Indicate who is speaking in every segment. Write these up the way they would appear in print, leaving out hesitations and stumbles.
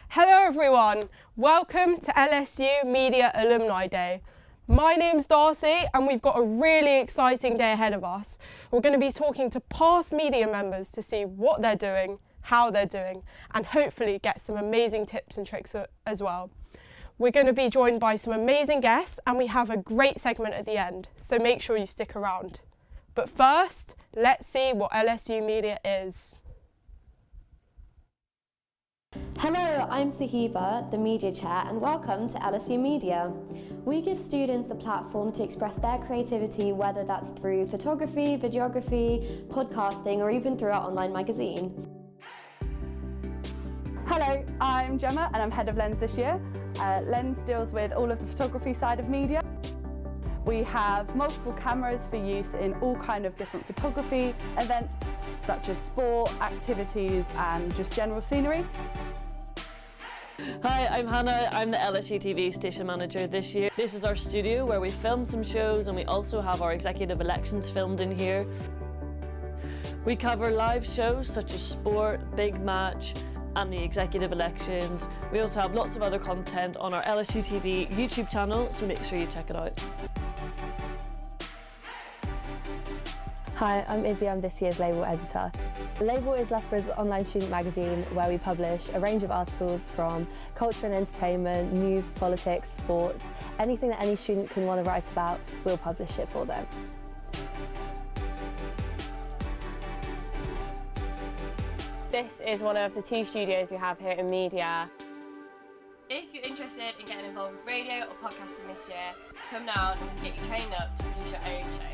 Speaker 1: Hello everyone, welcome to LSU Media Alumni Day. My name's Darcy and we've got a really exciting day ahead of us. We're going to be talking to past media members to see what they're doing, how they're doing, and hopefully get some amazing tips and tricks as well. We're going to be joined by some amazing guests and we have a great segment at the end, so make sure you stick around. But first, let's see what LSU Media is.
Speaker 2: Hello, I'm Sahiba, the Media Chair, and welcome to LSU Media. We give students the platform to express their creativity, whether that's through photography, videography, podcasting, or even through our online magazine.
Speaker 3: Hello, I'm Gemma and I'm head of Lens this year. Lens deals with all of the photography side of media. We have multiple cameras for use in all kind of different photography events, such as sport, activities, and just general scenery.
Speaker 4: Hi, I'm Hannah. I'm the LSUTV station manager this year. This is our studio where we film some shows and we also have our executive elections filmed in here. We cover live shows such as sport, big match and the executive elections. We also have lots of other content on our LSUTV YouTube channel, so make sure you check it out.
Speaker 5: Hi, I'm Izzy, I'm this year's Label editor. Label is Loughborough's online student magazine where we publish a range of articles from culture and entertainment, news, politics, sports, anything that any student can want to write about, we'll publish it for them.
Speaker 6: This is one of the 2 studios we have here in media. If you're interested in getting involved with radio or podcasting this year, come down and we can get you trained up to produce your own show.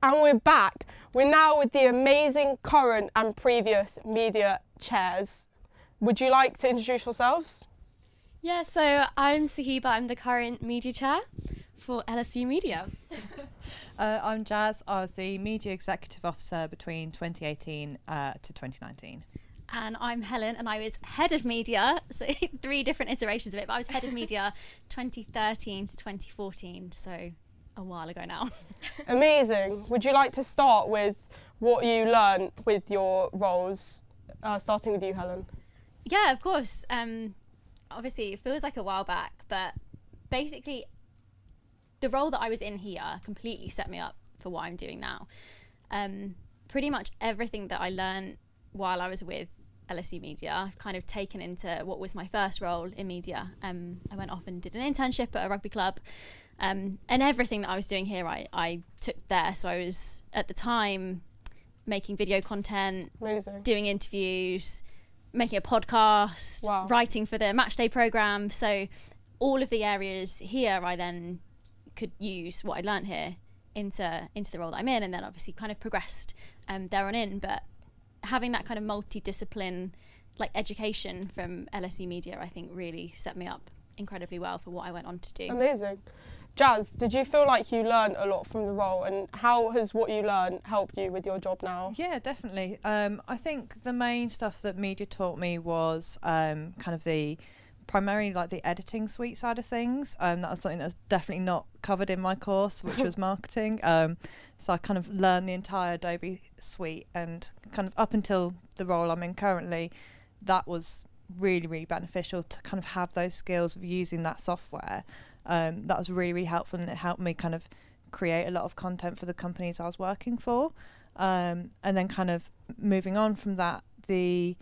Speaker 1: And we're back. We're now with the amazing current and previous media chairs. Would you like to introduce yourselves?
Speaker 7: Yeah, so I'm Sahiba, I'm the current media chair for LSU Media.
Speaker 8: I'm Jazz, I was the media executive officer between 2018 to 2019.
Speaker 7: And I'm Helen and I was head of media, so 3 different iterations of it, but I was head of media 2013 to 2014, so a while ago now.
Speaker 1: Amazing. Would you like to start with what you learned with your roles, starting with you, Helen?
Speaker 7: Yeah, of course. Obviously, it feels like a while back, but basically the role that I was in here completely set me up for what I'm doing now. Pretty much everything that I learned while I was with LSU Media, I've kind of taken into what was my first role in media. I went off and did an internship at a rugby club, and everything that I was doing here I took there. So I was at the time making video content,
Speaker 1: Amazing.
Speaker 7: Doing interviews, making a podcast,
Speaker 1: Wow.
Speaker 7: writing for the matchday programme. So all of the areas here I then could use what I learned here into the role that I'm in, and then obviously kind of progressed there on in. But having that kind of multi-discipline like education from LSU Media, I think really set me up incredibly well for what I went on to do.
Speaker 1: Amazing. Jazz, did you feel like you learned a lot from the role, and how has what you learned helped you with your job now?
Speaker 8: Yeah, definitely. I think the main stuff that media taught me was kind of primarily like the editing suite side of things. That was something that's definitely not covered in my course, which was marketing. So I kind of learned the entire Adobe suite, and kind of up until the role I'm in currently, that was really, really beneficial to kind of have those skills of using that software. That was really, really helpful, and it helped me kind of create a lot of content for the companies I was working for. And then kind of moving on from that, it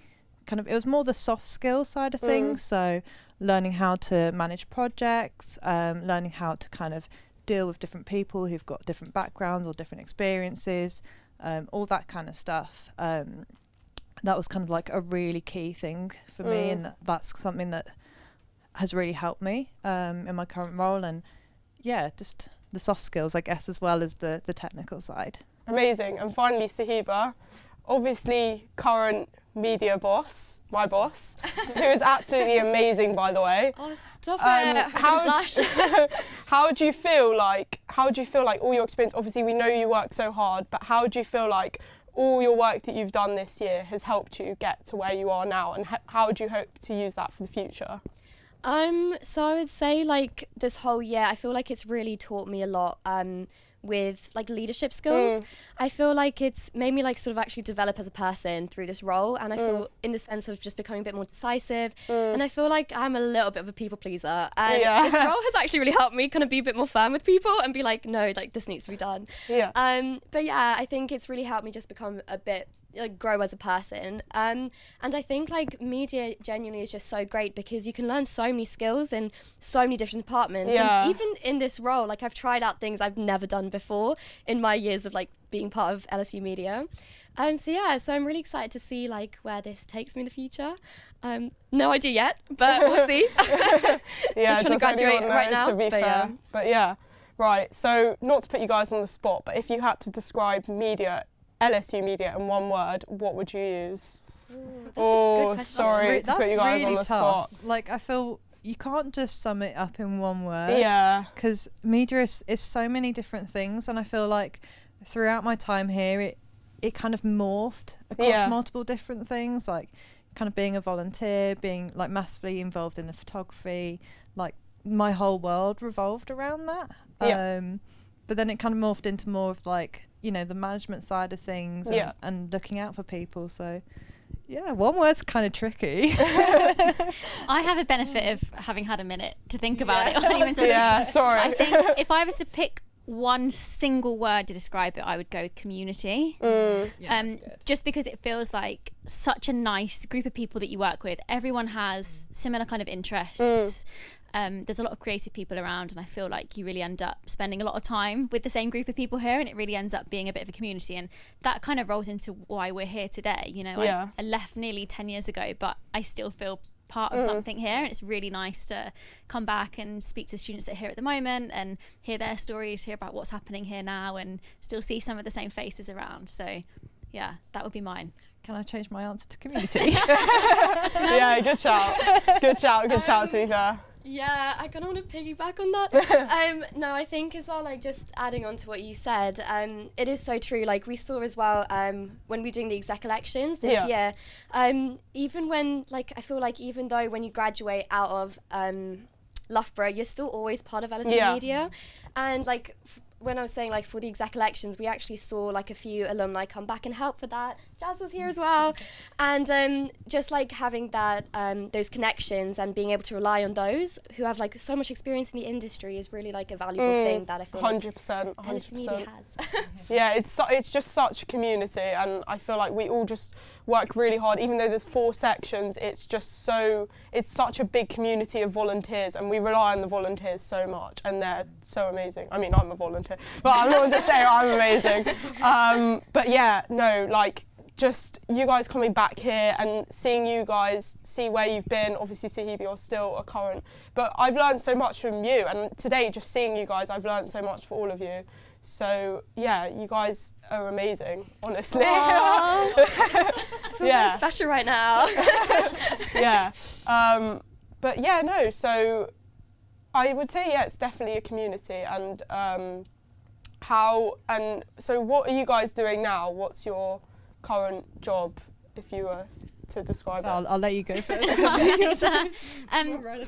Speaker 8: was more the soft skills side of things. So learning how to manage projects, learning how to kind of deal with different people who've got different backgrounds or different experiences, all that kind of stuff. That was kind of like a really key thing for me, and that's something that has really helped me in my current role. And yeah, just the soft skills, I guess, as well as the technical side.
Speaker 1: Amazing. And finally, Sahiba, obviously current media boss, my boss, who is absolutely amazing, by the way.
Speaker 2: Oh, stop it!
Speaker 1: How do you feel like all your experience? Obviously, we know you work so hard, but how do you feel like all your work that you've done this year has helped you get to where you are now, and how do you hope to use that for the future?
Speaker 2: So I would say like this whole year, I feel like it's really taught me a lot with like leadership skills. I feel like it's made me like sort of actually develop as a person through this role, and I feel in the sense of just becoming a bit more decisive, and I feel like I'm a little bit of a people pleaser, and this role has actually really helped me kind of be a bit more firm with people and be like, no, like this needs to be done. But yeah, I think it's really helped me just become a bit like grow as a person, and I think like media genuinely is just so great because you can learn so many skills in so many different departments, and even in this role, like I've tried out things I've never done before in my years of like being part of LSU Media. So I'm really excited to see like where this takes me in the future. No idea yet, but we'll see. Just trying to graduate right now,
Speaker 1: to be fair. But yeah, right, so not to put you guys on the spot, but if you had to describe LSU Media in one word, what would you use?
Speaker 2: That's a good question.
Speaker 1: Sorry to put you guys on the spot.
Speaker 8: Like, I feel you can't just sum it up in one word.
Speaker 1: Yeah.
Speaker 8: Because media is so many different things, and I feel like throughout my time here, it kind of morphed across multiple different things, like kind of being a volunteer, being like massively involved in the photography, like my whole world revolved around that. But then it kind of morphed into more of like, you know, the management side of things and looking out for people. So yeah, one word's kind of tricky.
Speaker 7: I have a benefit of having had a minute to think about it.
Speaker 1: Sorry.
Speaker 7: I think if I was to pick one single word to describe it, I would go with community. Just because it feels like such a nice group of people that you work with. Everyone has similar kind of interests. There's a lot of creative people around, and I feel like you really end up spending a lot of time with the same group of people here, and it really ends up being a bit of a community, and that kind of rolls into why we're here today. You know, I left nearly 10 years ago, but I still feel part of something here, and it's really nice to come back and speak to the students that are here at the moment and hear their stories, hear about what's happening here now, and still see some of the same faces around. So yeah, that would be mine.
Speaker 8: Can I change my answer to community?
Speaker 1: Yeah, good shout. Good shout to be fair.
Speaker 2: Yeah, I kind of want to piggyback on that. No, I think as well, like just adding on to what you said, it is so true. Like we saw as well when we were doing the exec elections this year, even when, like, I feel like even though when you graduate out of Loughborough, you're still always part of LSU Media. And like when I was saying like for the exec elections, we actually saw like a few alumni come back and help for that. Jazz was here as well. And just like having that, those connections and being able to rely on those who have like so much experience in the industry is really like a valuable thing that I feel
Speaker 1: 100%.
Speaker 2: LSU Media has.
Speaker 1: Yeah, it's just such a community, and I feel like we all just work really hard. Even though there's 4 sections, it's such a big community of volunteers, and we rely on the volunteers so much, and they're so amazing. I mean, I'm a volunteer, but I'm not just saying I'm amazing. But yeah, no, like just you guys coming back here and seeing you guys see where you've been. Obviously, Sahiba, you're still a current, but I've learned so much from you, and today just seeing you guys, I've learned so much for all of you. So yeah, you guys are amazing, honestly.
Speaker 2: I feel very special right now.
Speaker 1: But yeah, no, so I would say it's definitely a community, and so what are you guys doing now? What's your current job, if you were to describe it?
Speaker 8: I'll let you go first.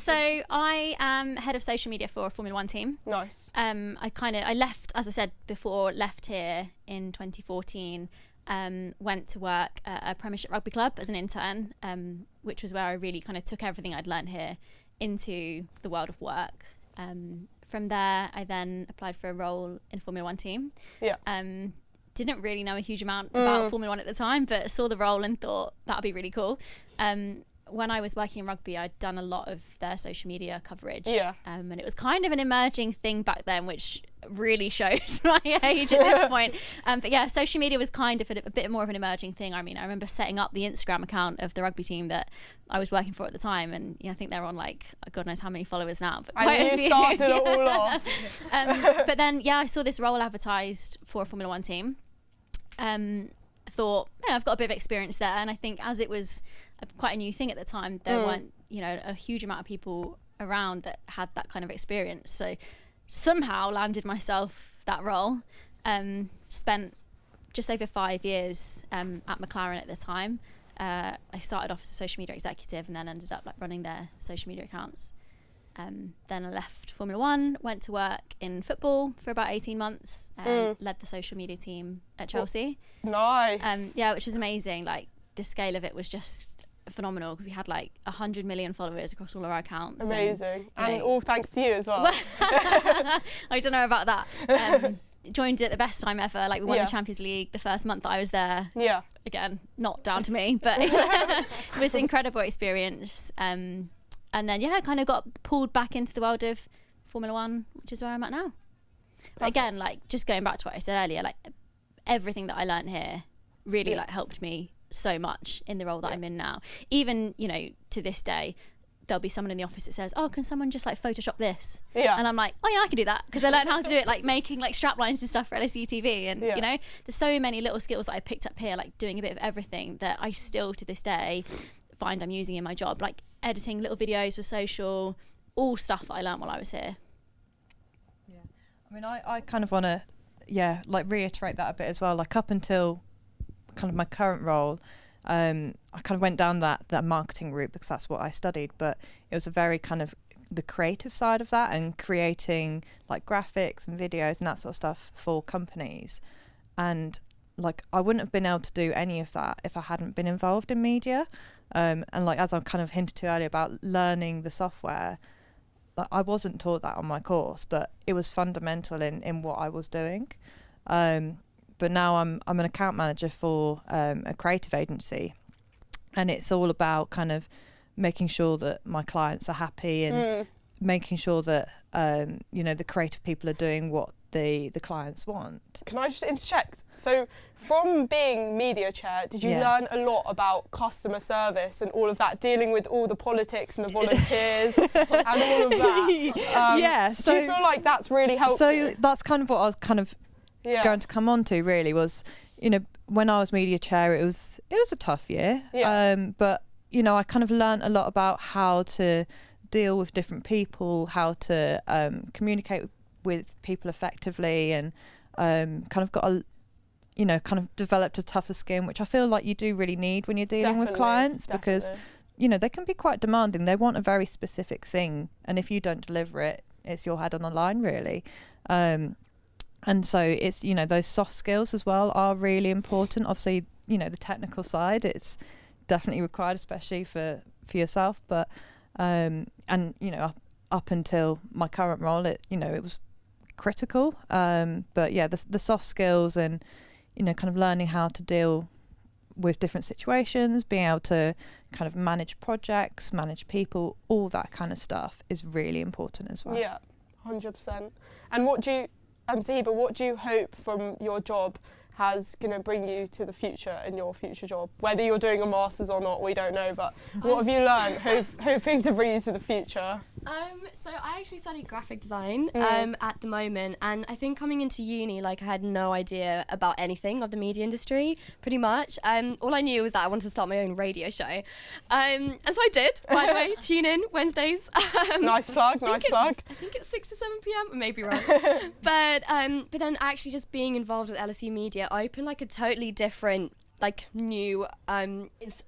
Speaker 7: So I am head of social media for a Formula 1 team.
Speaker 1: Nice.
Speaker 7: I left, as I said before, left here in 2014, went to work at a Premiership rugby club as an intern, which was where I really kind of took everything I'd learned here into the world of work. From there, I then applied for a role in Formula 1 team. Didn't really know a huge amount about Formula 1 at the time, but saw the role and thought that would be really cool. when I was working in rugby, I'd done a lot of their social media coverage.
Speaker 1: Yeah.
Speaker 7: And it was kind of an emerging thing back then, which really shows my age at this point. But yeah, social media was kind of a bit more of an emerging thing. I mean, I remember setting up the Instagram account of the rugby team that I was working for at the time, and I think they're on like God knows how many followers now. But quite
Speaker 1: And you started it all off.
Speaker 7: But then I saw this role advertised for a Formula One team. Thought, I've got a bit of experience there, and I think as it was quite a new thing at the time, there weren't a huge amount of people around that had that kind of experience. So somehow landed myself that role. Spent just over 5 years at McLaren at the time. I started off as a social media executive and then ended up like running their social media accounts. Then I left Formula One, went to work in football for about 18 months, led the social media team at Chelsea.
Speaker 1: Nice.
Speaker 7: Which was amazing. Like the scale of it was just phenomenal. We had like 100 million followers across all of our accounts.
Speaker 1: Amazing. And all thanks to you as well.
Speaker 7: I don't know about that. Joined at the best time ever. Like we won the Champions League the first month that I was there.
Speaker 1: Yeah.
Speaker 7: Again, not down to me, but it was an incredible experience. And then I kind of got pulled back into the world of Formula One, which is where I'm at now. But again, like just going back to what I said earlier, like everything that I learned here really like helped me so much in the role that I'm in now. Even, to this day, there'll be someone in the office that says, oh, can someone just like Photoshop this?
Speaker 1: Yeah.
Speaker 7: And I'm like, oh yeah, I can do that, because I learned how to do it, like making like strap lines and stuff for LSUTV. And there's so many little skills that I picked up here, like doing a bit of everything that I still to this day find I'm using in my job, like editing little videos for social, all stuff that I learned while I was here.
Speaker 8: Yeah, I mean, I kind of want to, like reiterate that a bit as well. Like up until kind of my current role, I kind of went down that marketing route because that's what I studied, but it was a very kind of the creative side of that and creating like graphics and videos and that sort of stuff for companies. And like I wouldn't have been able to do any of that if I hadn't been involved in media. And like as I kind of hinted to earlier about learning the software, like, I wasn't taught that on my course, but it was fundamental in what I was doing. But now I'm an account manager for a creative agency, and it's all about kind of making sure that my clients are happy and making sure that the creative people are doing what the clients want.
Speaker 1: Can I just interject? So from being media chair, did you learn a lot about customer service and all of that, dealing with all the politics and the volunteers and all of that?
Speaker 8: So
Speaker 1: do you feel like that's really helpful?
Speaker 8: So that's kind of what I was kind of going to come on to, really, was when I was media chair, it was a tough year, but I kind of learned a lot about how to deal with different people, how to communicate with people effectively, and kind of got kind of developed a tougher skin, which I feel like you do really need when you're dealing with clients, because they can be quite demanding. They want a very specific thing, and if you don't deliver it, it's your head on the line, really. And so it's, those soft skills as well are really important. Obviously, the technical side, it's definitely required, especially for yourself. But, up until my current role, it was critical. But yeah, the soft skills and, kind of learning how to deal with different situations, being able to kind of manage projects, manage people, all that kind of stuff is really important as well.
Speaker 1: Yeah, 100%. And Sahiba, what do you hope from your job has going to bring you to the future in your future job? Whether you're doing a master's or not, we don't know, but what have you learned hoping to bring you to the future?
Speaker 2: So I actually study graphic design at the moment, and I think coming into uni, like I had no idea about anything of the media industry, pretty much. All I knew was that I wanted to start my own radio show. And so I did, by the way. Tune in Wednesdays.
Speaker 1: Nice plug.
Speaker 2: I think it's 6 to 7 p.m, I may be wrong. But then actually just being involved with LSU Media opened like a totally different, like new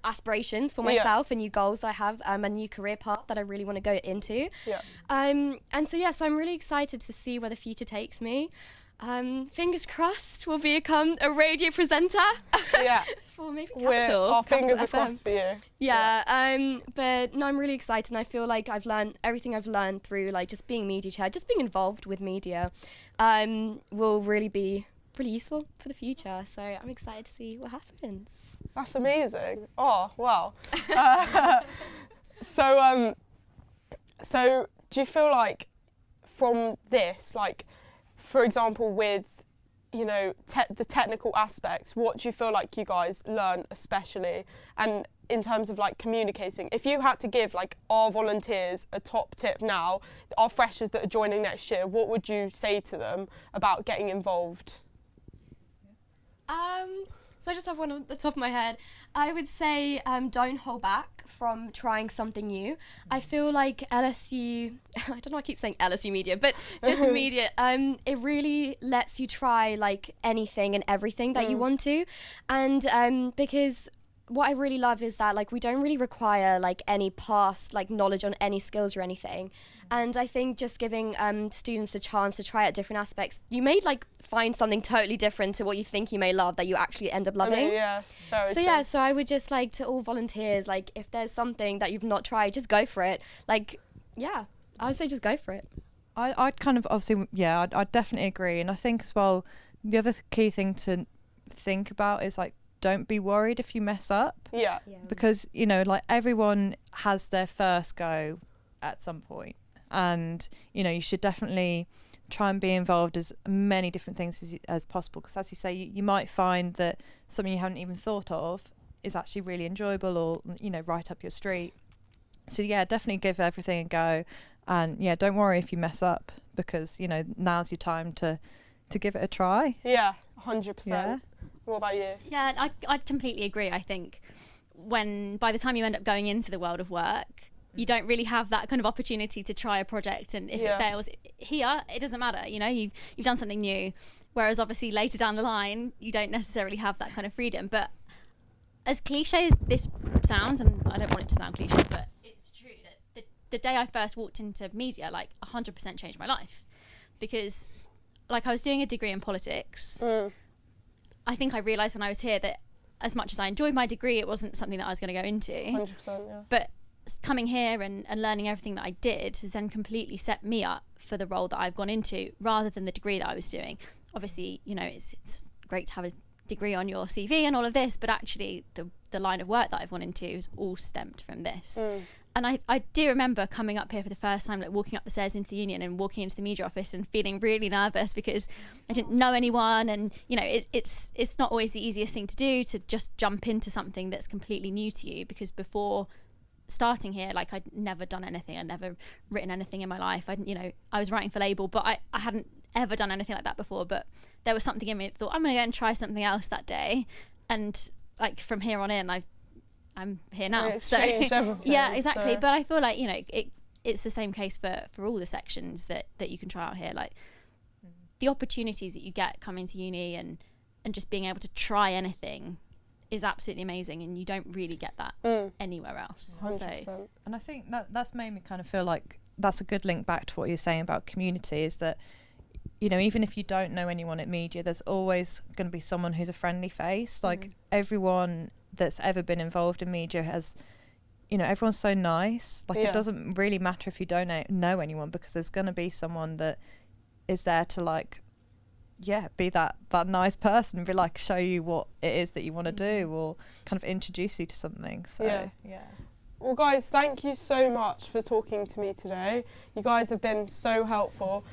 Speaker 2: aspirations for myself and new goals that I have, a new career path that I really want to go into. And so I'm really excited to see where the future takes me. Fingers crossed we'll become a radio presenter. For maybe Capital.
Speaker 1: Our fingers
Speaker 2: Capital
Speaker 1: are crossed for you.
Speaker 2: But no, I'm really excited, and I feel like I've learned everything I've learned through like just being media chair, just being involved with media, will really be really useful for the future. So I'm excited to see what happens.
Speaker 1: That's amazing. Oh, wow. So do you feel like from this, like, for example, with, you know, the technical aspects, what do you feel like you guys learn especially? And in terms of like communicating, if you had to give like our volunteers a top tip now, our freshers that are joining next year, what would you say to them about getting involved?
Speaker 2: So I just have one on the top of my head. I would say don't hold back from trying something new. I feel like LSU, I don't know, I keep saying LSU Media, but just media, it really lets you try like anything and everything that you want to. And because what I really love is that like we don't really require like any past like knowledge on any skills or anything. And I think just giving students the chance to try out different aspects, you may like find something totally different to what you think you may love that you actually end up loving.
Speaker 1: Yes, very
Speaker 2: So
Speaker 1: true.
Speaker 2: yeah, so I would just like to all volunteers, like if there's something that you've not tried, just go for it. Like, yeah, I would say just go for it.
Speaker 8: I'd kind of obviously, yeah, I'd definitely agree. And I think as well, the other key thing to think about is like, don't be worried if you mess up.
Speaker 1: Yeah.
Speaker 8: Because, you know, like everyone has their first go at some point. And, you know, you should definitely try and be involved as many different things as possible. Because as you say, you might find that something you haven't even thought of is actually really enjoyable or, you know, right up your street. So, yeah, definitely give everything a go. And, yeah, don't worry if you mess up because, you know, now's your time to give it a try.
Speaker 1: Yeah, 100%.
Speaker 8: Yeah.
Speaker 1: What about you?
Speaker 7: Yeah, I'd completely agree. I think by the time you end up going into the world of work, you don't really have that kind of opportunity to try a project, and if it fails here, it doesn't matter. You know, you've done something new. Whereas obviously later down the line, you don't necessarily have that kind of freedom. But as cliche as this sounds, and I don't want it to sound cliche, but it's true that the day I first walked into media, like 100% changed my life, because like I was doing a degree in politics. I think I realised when I was here that as much as I enjoyed my degree, it wasn't something that I was going to go into.
Speaker 1: 100%, yeah.
Speaker 7: But coming here and learning everything that I did has then completely set me up for the role that I've gone into rather than the degree that I was doing. Obviously, you know, it's great to have a degree on your CV and all of this, but actually the line of work that I've gone into is all stemmed from this. And I do remember coming up here for the first time, like walking up the stairs into the union and walking into the media office and feeling really nervous because I didn't know anyone, and you know it's not always the easiest thing to do to just jump into something that's completely new to you, because before starting here, like I'd never done anything, I'd never written anything in my life. I was writing for Label, but I hadn't ever done anything like that before. But there was something in me that thought I'm gonna go and try something else that day, and like from here on in I'm here now.
Speaker 1: It's changed everything,
Speaker 7: yeah, exactly.
Speaker 1: so.
Speaker 7: But I feel like, you know, it's the same case for all the sections that you can try out here. Like the opportunities that you get coming to uni and just being able to try anything is absolutely amazing, and you don't really get that anywhere else.
Speaker 1: 100%.
Speaker 7: So
Speaker 8: And I think that's made me kind of feel like that's a good link back to what you're saying about community, is that, you know, even if you don't know anyone at media, there's always going to be someone who's a friendly face. Like everyone that's ever been involved in media has, you know, everyone's so nice. Like it doesn't really matter if you don't know anyone, because there's going to be someone that is there to like, yeah, be that nice person, be like, show you what it is that you want to do, or kind of introduce you to something. So yeah.
Speaker 1: Well, guys, thank you so much for talking to me today. You guys have been so helpful.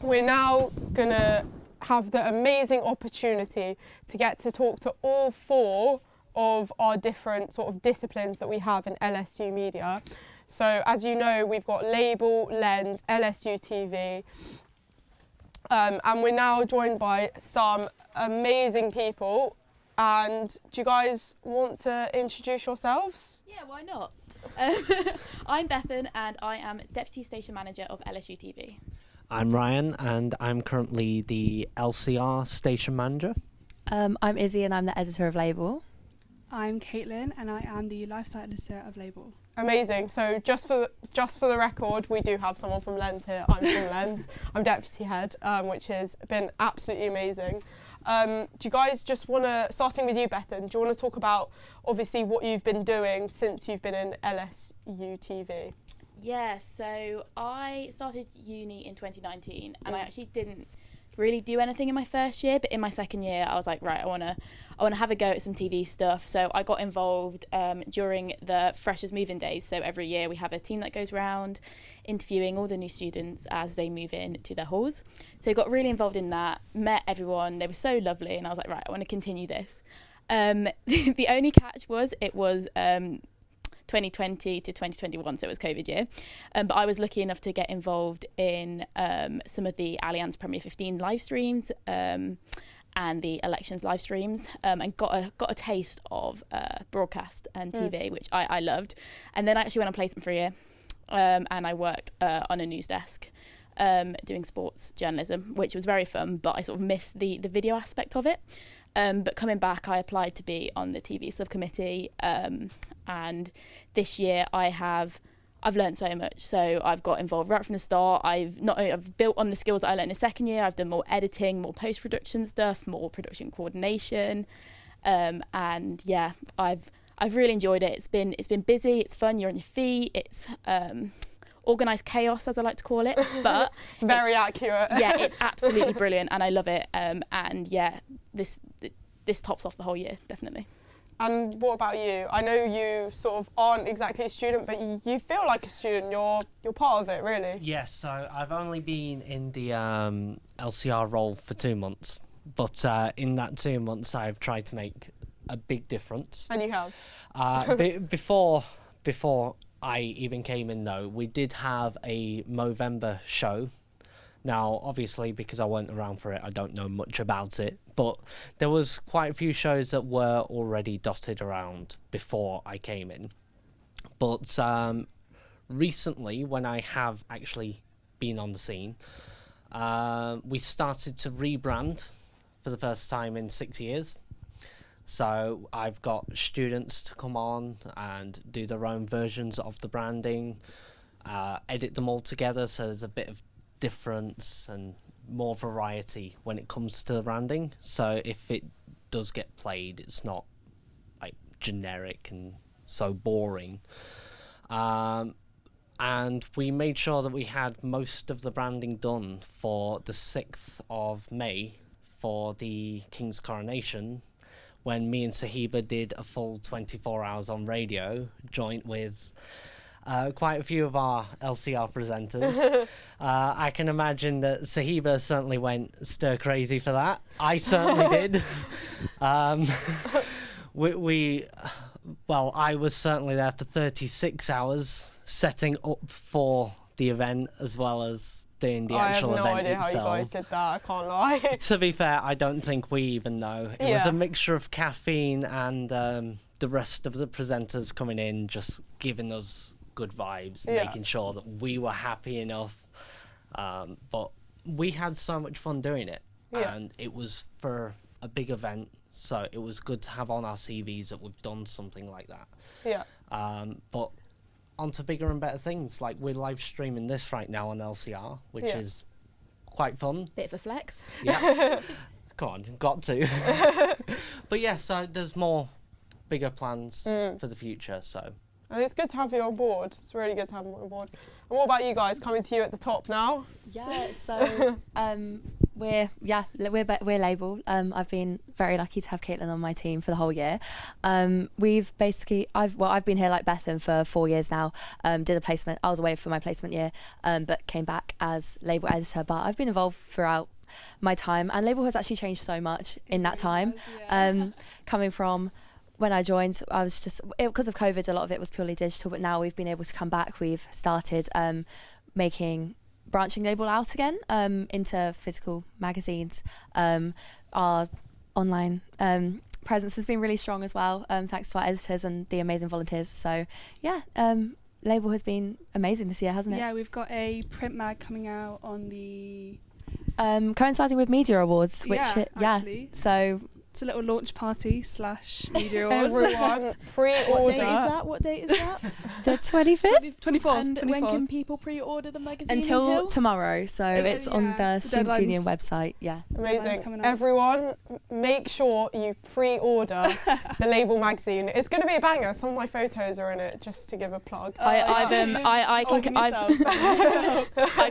Speaker 1: We're now gonna have the amazing opportunity to get to talk to all 4 of our different sort of disciplines that we have in LSU Media. So as you know, we've got Label, Lens, LSUTV, and we're now joined by some amazing people. And do you guys want to introduce yourselves?
Speaker 9: Yeah, why not? I'm Bethan and I am Deputy Station Manager of LSUTV.
Speaker 10: I'm Ryan and I'm currently the LCR Station Manager.
Speaker 5: I'm Izzy and I'm the editor of Label.
Speaker 11: I'm Caitlin and I am the lifestyle editor of Label.
Speaker 1: Amazing. So just for the record, we do have someone from Lens here. I'm from Lens. I'm deputy head, which has been absolutely amazing. Do you guys just want to, starting with you, Bethan, do you want to talk about obviously what you've been doing since you've been in LSUTV?
Speaker 9: Yeah, so I started uni in 2019 and I actually didn't really do anything in my first year, but in my second year I was like, right, I want to have a go at some TV stuff. So I got involved during the Freshers Move-In Days. So every year we have a team that goes around interviewing all the new students as they move in to their halls. So I got really involved in that, met everyone, they were so lovely, and I was like, right, I want to continue this. The only catch was it was 2020 to 2021, so it was COVID year. But I was lucky enough to get involved in some of the Allianz Premier 15 live streams and the elections live streams, and got a taste of broadcast and TV, which I loved. And then I actually went on placement for a year, and I worked on a news desk doing sports journalism, which was very fun, but I sort of missed the video aspect of it. But coming back, I applied to be on the TV subcommittee, and this year I've learned so much. So I've got involved right from the start. I've built on the skills that I learned in the second year. I've done more editing, more post-production stuff, more production coordination, and yeah, I've really enjoyed it. It's been busy. It's fun. You're on your feet. It's organised chaos, as I like to call it, but
Speaker 1: very accurate.
Speaker 9: Yeah, it's absolutely brilliant, and I love it. And yeah, this tops off the whole year, definitely.
Speaker 1: And what about you? I know you sort of aren't exactly a student, but you feel like a student. You're part of it, really.
Speaker 10: Yes, so I've only been in the LCR role for 2 months, but in that 2 months I've tried to make a big difference.
Speaker 1: And you have?
Speaker 10: Before I even came in, though, we did have a Movember show. Now, obviously, because I weren't around for it, I don't know much about it, but there was quite a few shows that were already dotted around before I came in. But recently, when I have actually been on the scene, we started to rebrand for the first time in 6 years. So I've got students to come on and do their own versions of the branding, edit them all together, so there's a bit of difference and more variety when it comes to the branding. So if it does get played, it's not like generic and so boring. And we made sure that we had most of the branding done for the 6th of May for the King's Coronation, when me and Sahiba did a full 24 hours on radio, joint with quite a few of our LCR presenters. I can imagine that Sahiba certainly went stir crazy for that. I certainly did. Well, I was certainly there for 36 hours setting up for the event as well as doing the actual event itself.
Speaker 1: I have no idea how you guys did that, I can't lie.
Speaker 10: To be fair, I don't think we even know. It was a mixture of caffeine and the rest of the presenters coming in, just giving us good vibes, making sure that we were happy enough. But we had so much fun doing it, and it was for a big event, so it was good to have on our CVs that we've done something like that. But on to bigger and better things, like we're live streaming this right now on LCR, which is quite fun.
Speaker 9: Bit of a flex.
Speaker 10: Yeah. Come on, got to. But yeah, so there's more bigger plans for the future, so.
Speaker 1: And it's good to have you on board. It's really good to have you on board. And what about you guys, coming to you at the top now?
Speaker 5: Yeah, so we're Label. I've been very lucky to have Caitlin on my team for the whole year. We've basically, I've been here like Bethan for 4 years now. Did a placement. I was away for my placement year, but came back as label editor. But I've been involved throughout my time, and label has actually changed so much in that time. Coming from when I joined, I was just, because of COVID, a lot of it was purely digital, but now we've been able to come back. We've started branching label out again into physical magazines. Our online presence has been really strong as well, thanks to our editors and the amazing volunteers. So yeah, label has been amazing this year, hasn't it?
Speaker 11: Yeah, we've got a print mag coming out on the...
Speaker 5: coinciding with Media Awards, which
Speaker 11: actually.
Speaker 5: so
Speaker 11: It's a little launch party / media awards.
Speaker 1: Everyone, pre-order.
Speaker 9: What date is that? What date is that?
Speaker 12: The 25th?
Speaker 11: 24th.
Speaker 9: And
Speaker 11: 24th.
Speaker 9: when can people pre-order the magazine?
Speaker 12: Until tomorrow, so it's on the
Speaker 11: the
Speaker 12: Students' Union
Speaker 11: deadline's-
Speaker 12: website, yeah.
Speaker 1: Amazing.
Speaker 11: coming up.
Speaker 1: Everyone, make sure you pre-order the Label magazine. It's going to be a banger. Some of my photos are in it, just to give a plug.
Speaker 9: I've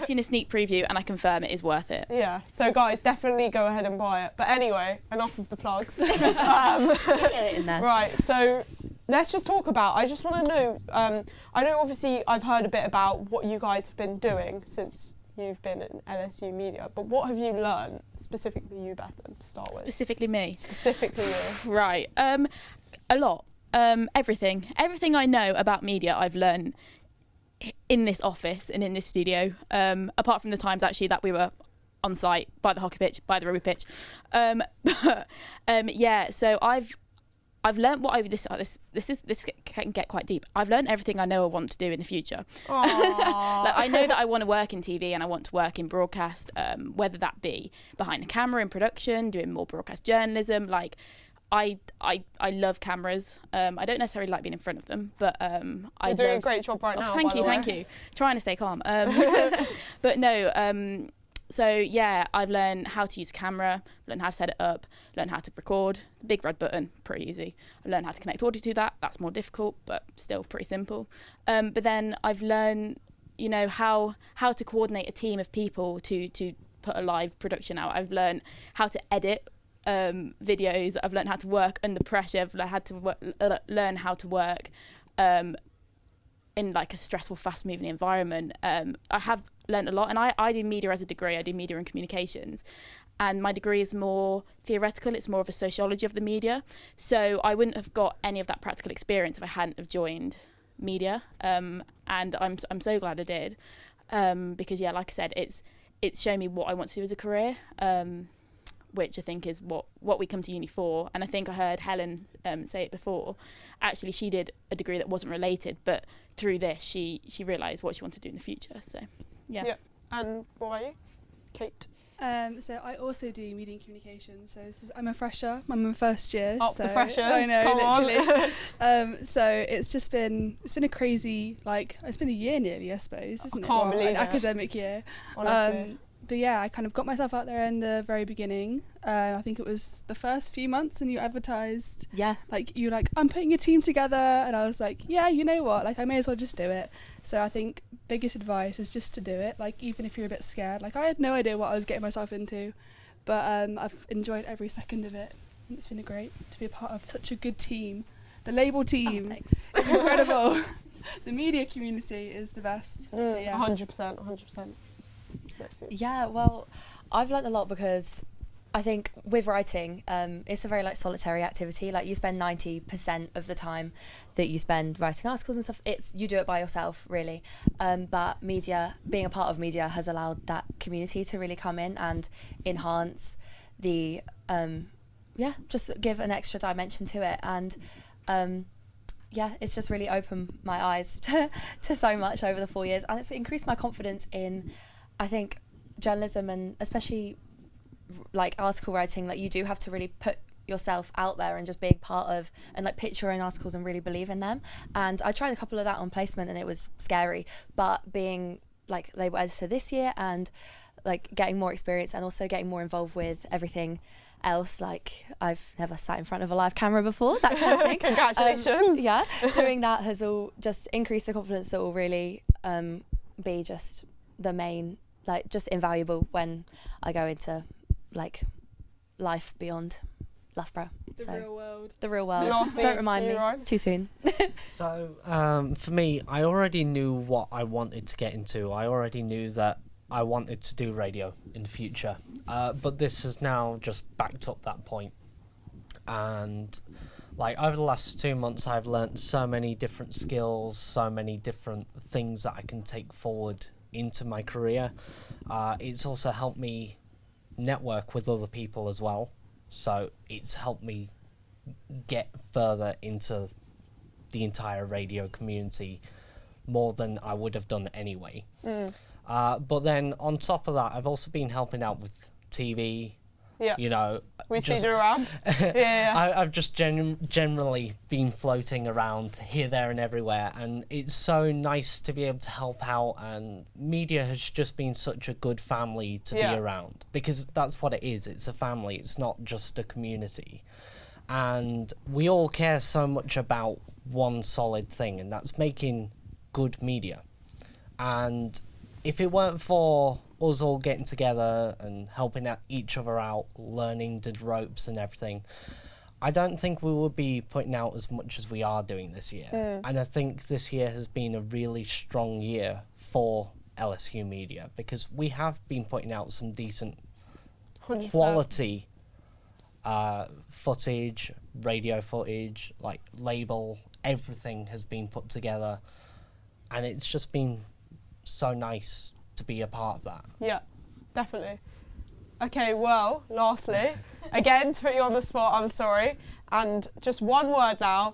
Speaker 9: seen a sneak preview and I confirm it is worth it.
Speaker 1: Yeah, so guys, definitely go ahead and buy it. But anyway, enough of the plugs.
Speaker 12: Get it in there.
Speaker 1: Right, so let's just talk about, I just want to know, I know obviously I've heard a bit about what you guys have been doing since you've been in LSU Media, but what have you learned, specifically you, Bethan, to start with?
Speaker 9: Specifically me.
Speaker 1: Specifically you.
Speaker 9: Right. A lot. Everything I know about media I've learned in this office and in this studio, apart from the times actually that we were on site by the hockey pitch, by the rugby pitch. Yeah, so I've learnt what this can get quite deep. I've learnt everything I know I want to do in the future. Like, I know that I want to work in TV and I want to work in broadcast, whether that be behind the camera in production, doing more broadcast journalism. Like, I love cameras. I don't necessarily like being in front of them, but
Speaker 1: You're doing a great job right now.
Speaker 9: Thank you. Trying to stay calm. But no. So yeah, I've learned how to use a camera, learned how to set it up, learned how to record. The big red button, pretty easy. I learned how to connect audio to that. That's more difficult, but still pretty simple. But then I've learned, how to coordinate a team of people to put a live production out. I've learned how to edit videos. I've learned how to work under pressure. I've had to learn how to work in like a stressful, fast-moving environment. I have learned a lot, and I do media as a degree. I do media and communications, and my degree is more theoretical. It's more of a sociology of the media, so I wouldn't have got any of that practical experience if I hadn't have joined media, and I'm so glad I did, because yeah, like I said, it's shown me what I want to do as a career, which I think is what we come to uni for. And I think I heard Helen say it before. Actually, she did a degree that wasn't related, but through this, she realised what she wanted to do in the future. So, yeah.
Speaker 1: And what about you, Kate?
Speaker 11: So I also do media and communication. So I'm a fresher. I'm in first year.
Speaker 1: Up
Speaker 11: so
Speaker 1: the freshers.
Speaker 11: I know,
Speaker 1: Come
Speaker 11: literally.
Speaker 1: on.
Speaker 11: So it's been a crazy, it's been a year nearly, I suppose, isn't it?
Speaker 1: Can't believe
Speaker 11: an
Speaker 1: it.
Speaker 11: academic year.
Speaker 1: Honestly.
Speaker 11: But yeah, I kind of got myself out there in the very beginning. I think it was the first few months, and you advertised.
Speaker 12: Yeah.
Speaker 11: You were like, I'm putting a team together, and I was like, yeah, you know what? I may as well just do it. So I think biggest advice is just to do it. Even if you're a bit scared. I had no idea what I was getting myself into, but I've enjoyed every second of it. And it's been great to be a part of such a good team. The Label team is incredible. The media community is the best. Yeah.
Speaker 1: 100%.
Speaker 12: Yeah, well, I've learnt a lot because I think with writing, it's a very solitary activity. You spend 90% of the time that you spend writing articles and stuff, you do it by yourself, really. But media, being a part of media, has allowed that community to really come in and enhance the, just give an extra dimension to it. And it's just really opened my eyes to so much over the 4 years, and it's increased my confidence in, I think, journalism, and especially article writing. You do have to really put yourself out there and just being part of, and pitch your own articles and really believe in them. And I tried a couple of that on placement, and it was scary, but being label editor this year and getting more experience and also getting more involved with everything else, I've never sat in front of a live camera before, that kind of thing.
Speaker 1: Congratulations.
Speaker 12: Doing that has all just increased the confidence that will really be just the main, just invaluable when I go into life beyond Loughborough. The real world.
Speaker 1: Lastly,
Speaker 12: Don't remind me.
Speaker 1: Ryan?
Speaker 12: It's too soon.
Speaker 10: So for me, I already knew what I wanted to get into. I already knew that I wanted to do radio in the future, but this has now just backed up that point. And over the last 2 months, I've learnt so many different skills, so many different things that I can take forward into my career. It's also helped me network with other people as well, so it's helped me get further into the entire radio community more than I would have done anyway. But then on top of that, I've also been helping out with TV,
Speaker 1: Yeah.
Speaker 10: You know,
Speaker 1: We've seen you around. Yeah.
Speaker 10: I've just generally been floating around here, there, and everywhere, and it's so nice to be able to help out. And media has just been such a good family to be around, because that's what it is. It's a family. It's not just a community, and we all care so much about one solid thing, and that's making good media. And if it weren't for us all getting together and helping each other out, learning the ropes and everything, I don't think we would be putting out as much as we are doing this year. And I think this year has been a really strong year for LSU Media, because we have been putting out some decent
Speaker 1: 100%.
Speaker 10: quality footage, radio footage, like label, everything has been put together, and it's just been so nice to be a part of that.
Speaker 1: Yeah, definitely. Okay, well, lastly, again, to put you on the spot, I'm sorry, and just one word now.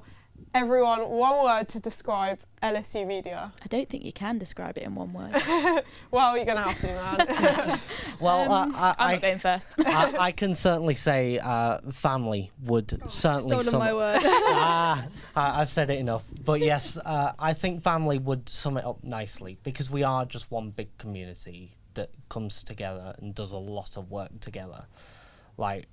Speaker 1: Everyone, one word to describe LSU Media.
Speaker 9: I don't think you can describe it in one word.
Speaker 1: Well, you're going to have to, man.
Speaker 10: Well,
Speaker 9: I'm not going first.
Speaker 10: I can certainly say family would certainly
Speaker 11: Stolen my word.
Speaker 10: I've said it enough. But yes, I think family would sum it up nicely, because we are just one big community that comes together and does a lot of work together. Like,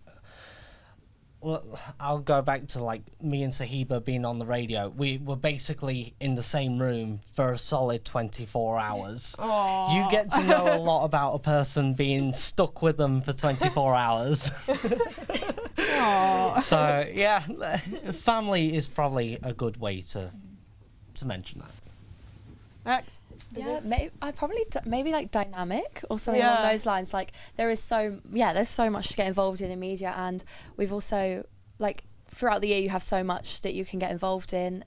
Speaker 10: well, I'll go back to like me and Sahiba being on the radio. We were basically in the same room for a solid 24 hours.
Speaker 1: Aww.
Speaker 10: You get to know a lot about a person being stuck with them for 24 hours. So yeah, family is probably a good way to mention that.
Speaker 1: Next.
Speaker 12: Yeah, maybe like dynamic or something along those lines. Like there's so much to get involved in media, and we've also like throughout the year you have so much that you can get involved in.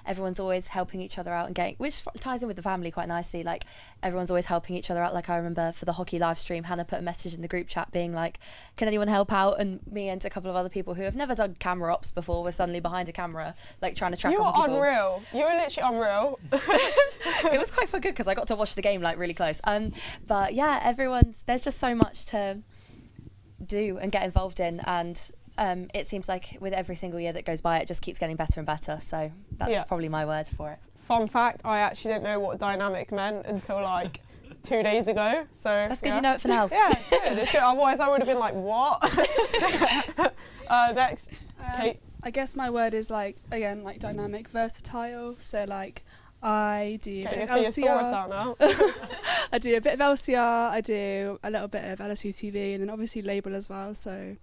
Speaker 12: Everyone's always helping each other out and getting, which ties in with the family quite nicely. Like everyone's always helping each other out. Like I remember for the hockey live stream, Hannah put a message in the group chat being like, can anyone help out? And me and a couple of other people who have never done camera ops before were suddenly behind a camera, like trying to track
Speaker 1: You were
Speaker 12: hockey ball.
Speaker 1: unreal. You were literally unreal.
Speaker 12: It was quite good because I got to watch the game like really close. But yeah, there's just so much to do and get involved in, and it seems like with every single year that goes by, it just keeps getting better and better. So that's probably my word for it.
Speaker 1: Fun fact, I actually didn't know what dynamic meant until like 2 days ago. So
Speaker 12: that's good, you know it for now.
Speaker 1: Yeah, it's good. It's good. Otherwise, I would have been like, what? Next, Kate.
Speaker 11: I guess my word is like, again, like dynamic, versatile. So like, I do a bit of LCR. I do a bit of LCR. I do a little bit of LSU TV, and then obviously label as well. So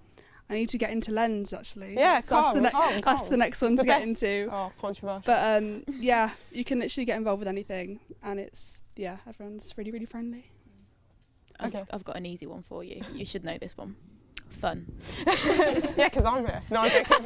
Speaker 11: I need to get into Lens actually.
Speaker 1: Yeah,
Speaker 11: that's the next one to get into.
Speaker 1: Oh, controversial.
Speaker 11: But yeah, you can literally get involved with anything, and it's everyone's really, really friendly.
Speaker 1: Okay,
Speaker 9: I've got an easy one for you. You should know this one. Fun.
Speaker 1: Yeah, because I'm here. No, I'm joking.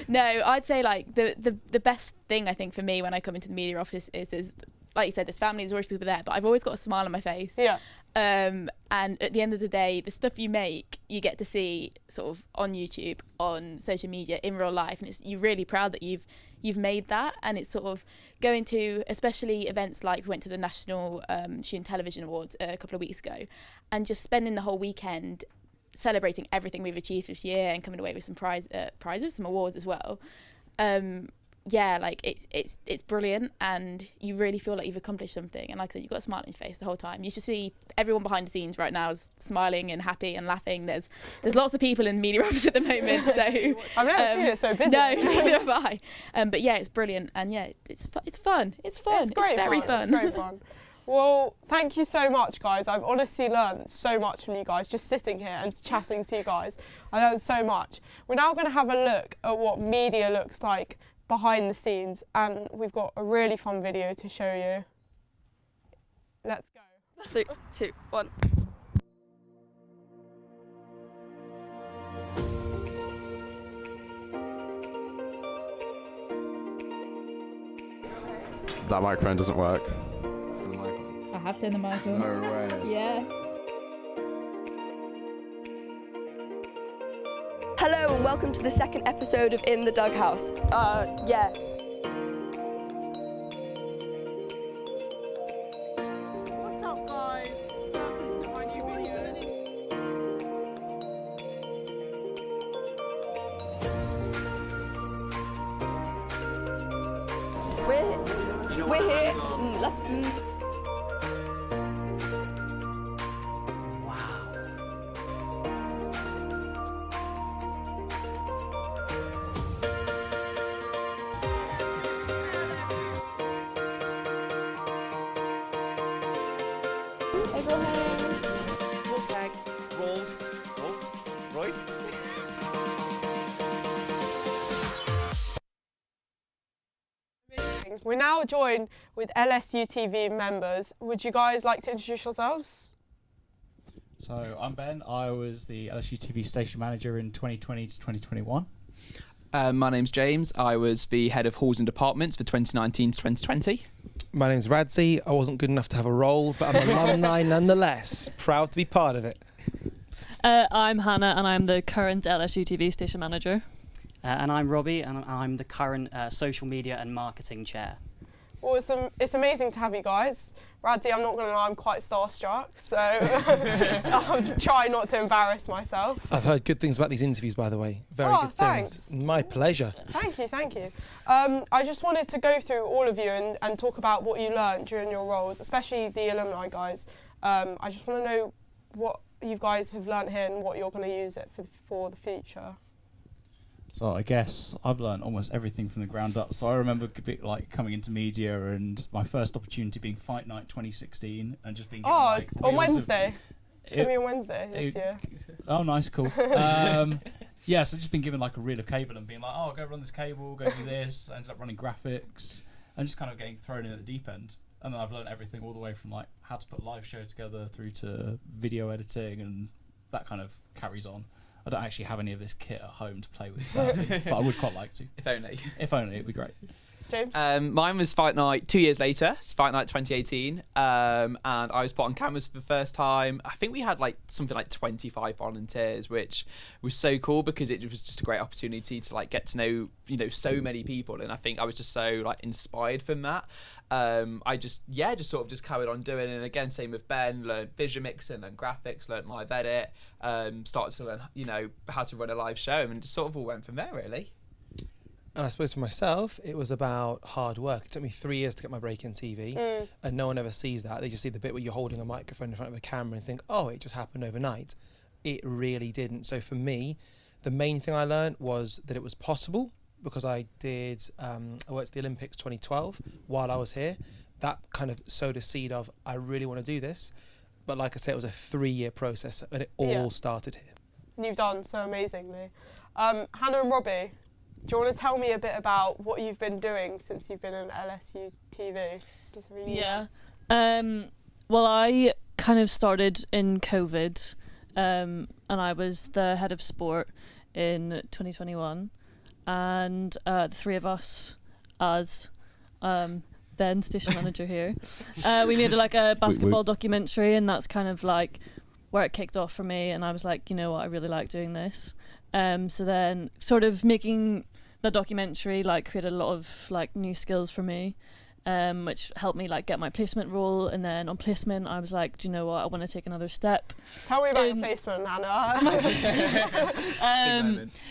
Speaker 9: No, I'd say like the best thing I think for me when I come into the media office is like you said, there's family, there's always people there, but I've always got a smile on my face.
Speaker 1: Yeah.
Speaker 9: And at the end of the day, the stuff you make, you get to see sort of on YouTube, on social media, in real life, and you're really proud that you've made that. And it's sort of going to, especially events like we went to the National Student Television Awards a couple of weeks ago, and just spending the whole weekend celebrating everything we've achieved this year and coming away with some prizes, some awards as well. Yeah, like it's brilliant, and you really feel like you've accomplished something. And like I said, you've got a smile on your face the whole time. You should see everyone behind the scenes right now is smiling and happy and laughing. There's lots of people in the media office at the moment, so
Speaker 1: I've never seen it so busy.
Speaker 9: No, neither have I. But yeah, it's brilliant, and yeah, it's fun. It's fun.
Speaker 1: It's great.
Speaker 9: It's very fun.
Speaker 1: It's great fun. Well, thank you so much, guys. I've honestly learned so much from you guys, just sitting here and chatting to you guys. I learned so much. We're now going to have a look at what media looks like behind the scenes, and we've got a really fun video to show you. Let's go.
Speaker 13: 3, 2, 1.
Speaker 14: That microphone doesn't work.
Speaker 15: I have turned the mic on.
Speaker 14: No way.
Speaker 15: Yeah.
Speaker 13: Hello and welcome to the second episode of In the Dughouse. Yeah.
Speaker 1: What's up, guys? Welcome to my new video.
Speaker 13: That's
Speaker 16: Wolfgang, Rolls, Royce.
Speaker 1: We're now joined with LSUTV members. Would you guys like to introduce yourselves?
Speaker 17: So I'm Ben. I was the LSUTV station manager in 2020 to 2021.
Speaker 18: My name's James. I was the head of halls and departments for 2019 to 2020.
Speaker 19: My name's Radzi. I wasn't good enough to have a role, but I'm an alumni nonetheless. Proud to be part of it.
Speaker 4: I'm Hannah, and I'm the current LSUTV station manager.
Speaker 20: And I'm Robbie, and I'm the current social media and marketing chair.
Speaker 1: Well, it's amazing to have you guys. Radzi, I'm not going to lie, I'm quite starstruck, so I'll try not to embarrass myself.
Speaker 19: I've heard good things about these interviews, by the way. Very good
Speaker 1: thanks.
Speaker 19: things. My pleasure.
Speaker 1: Thank you. I just wanted to go through all of you and talk about what you learned during your roles, especially the alumni guys. I just want to know what you guys have learned here and what you're going to use it for the future.
Speaker 17: So I guess I've learned almost everything from the ground up. So I remember a bit like coming into media and my first opportunity being Fight Night 2016 and just being given, like,
Speaker 1: on
Speaker 17: wheels
Speaker 1: Wednesday. It's going to be on Wednesday this year.
Speaker 17: Oh, nice, cool. Yeah, so just been given like a reel of cable and being like, oh, go run this cable, go do this. I ended up running graphics and just kind of getting thrown in at the deep end. And then I've learned everything all the way from like how to put a live show together through to video editing, and that kind of carries on. I don't actually have any of this kit at home to play with, sadly, but I would quite like to.
Speaker 18: If only.
Speaker 17: If only, it'd be great.
Speaker 1: James?
Speaker 18: Mine was Fight Night 2 years later. It's Fight Night 2018. And I was put on cameras for the first time. I think we had like something like 25 volunteers, which was so cool because it was just a great opportunity to like get to know, so many people. And I think I was just so like inspired from that. I just sort of carried on doing it. And again, same with Ben, learned vision mixing, learned graphics, learned live edit, started to learn, how to run a live show, and it just sort of all went from there, really.
Speaker 19: And I suppose for myself, it was about hard work. It took me 3 years to get my break in TV, and no one ever sees that. They just see the bit where you're holding a microphone in front of a camera and think, oh, it just happened overnight. It really didn't. So for me, the main thing I learned was that it was possible, because I worked at the Olympics 2012 while I was here. That kind of sowed a seed of, I really want to do this. But like I said, it was a 3-year process, and it all started here.
Speaker 1: And you've done so amazingly. Hannah and Robbie, do you want to tell me a bit about what you've been doing since you've been in LSU TV, specifically?
Speaker 4: Yeah. Well, I kind of started in COVID, and I was the head of sport in 2021. And the three of us, as Ben, station manager here, we made a basketball documentary, and that's kind of like where it kicked off for me. And I was like, you know what, I really like doing this. So then sort of making the documentary created a lot of new skills for me, which helped me get my placement role. And then on placement, I was like, do you know what, I want to take another step.
Speaker 1: Tell me about your placement, Hannah.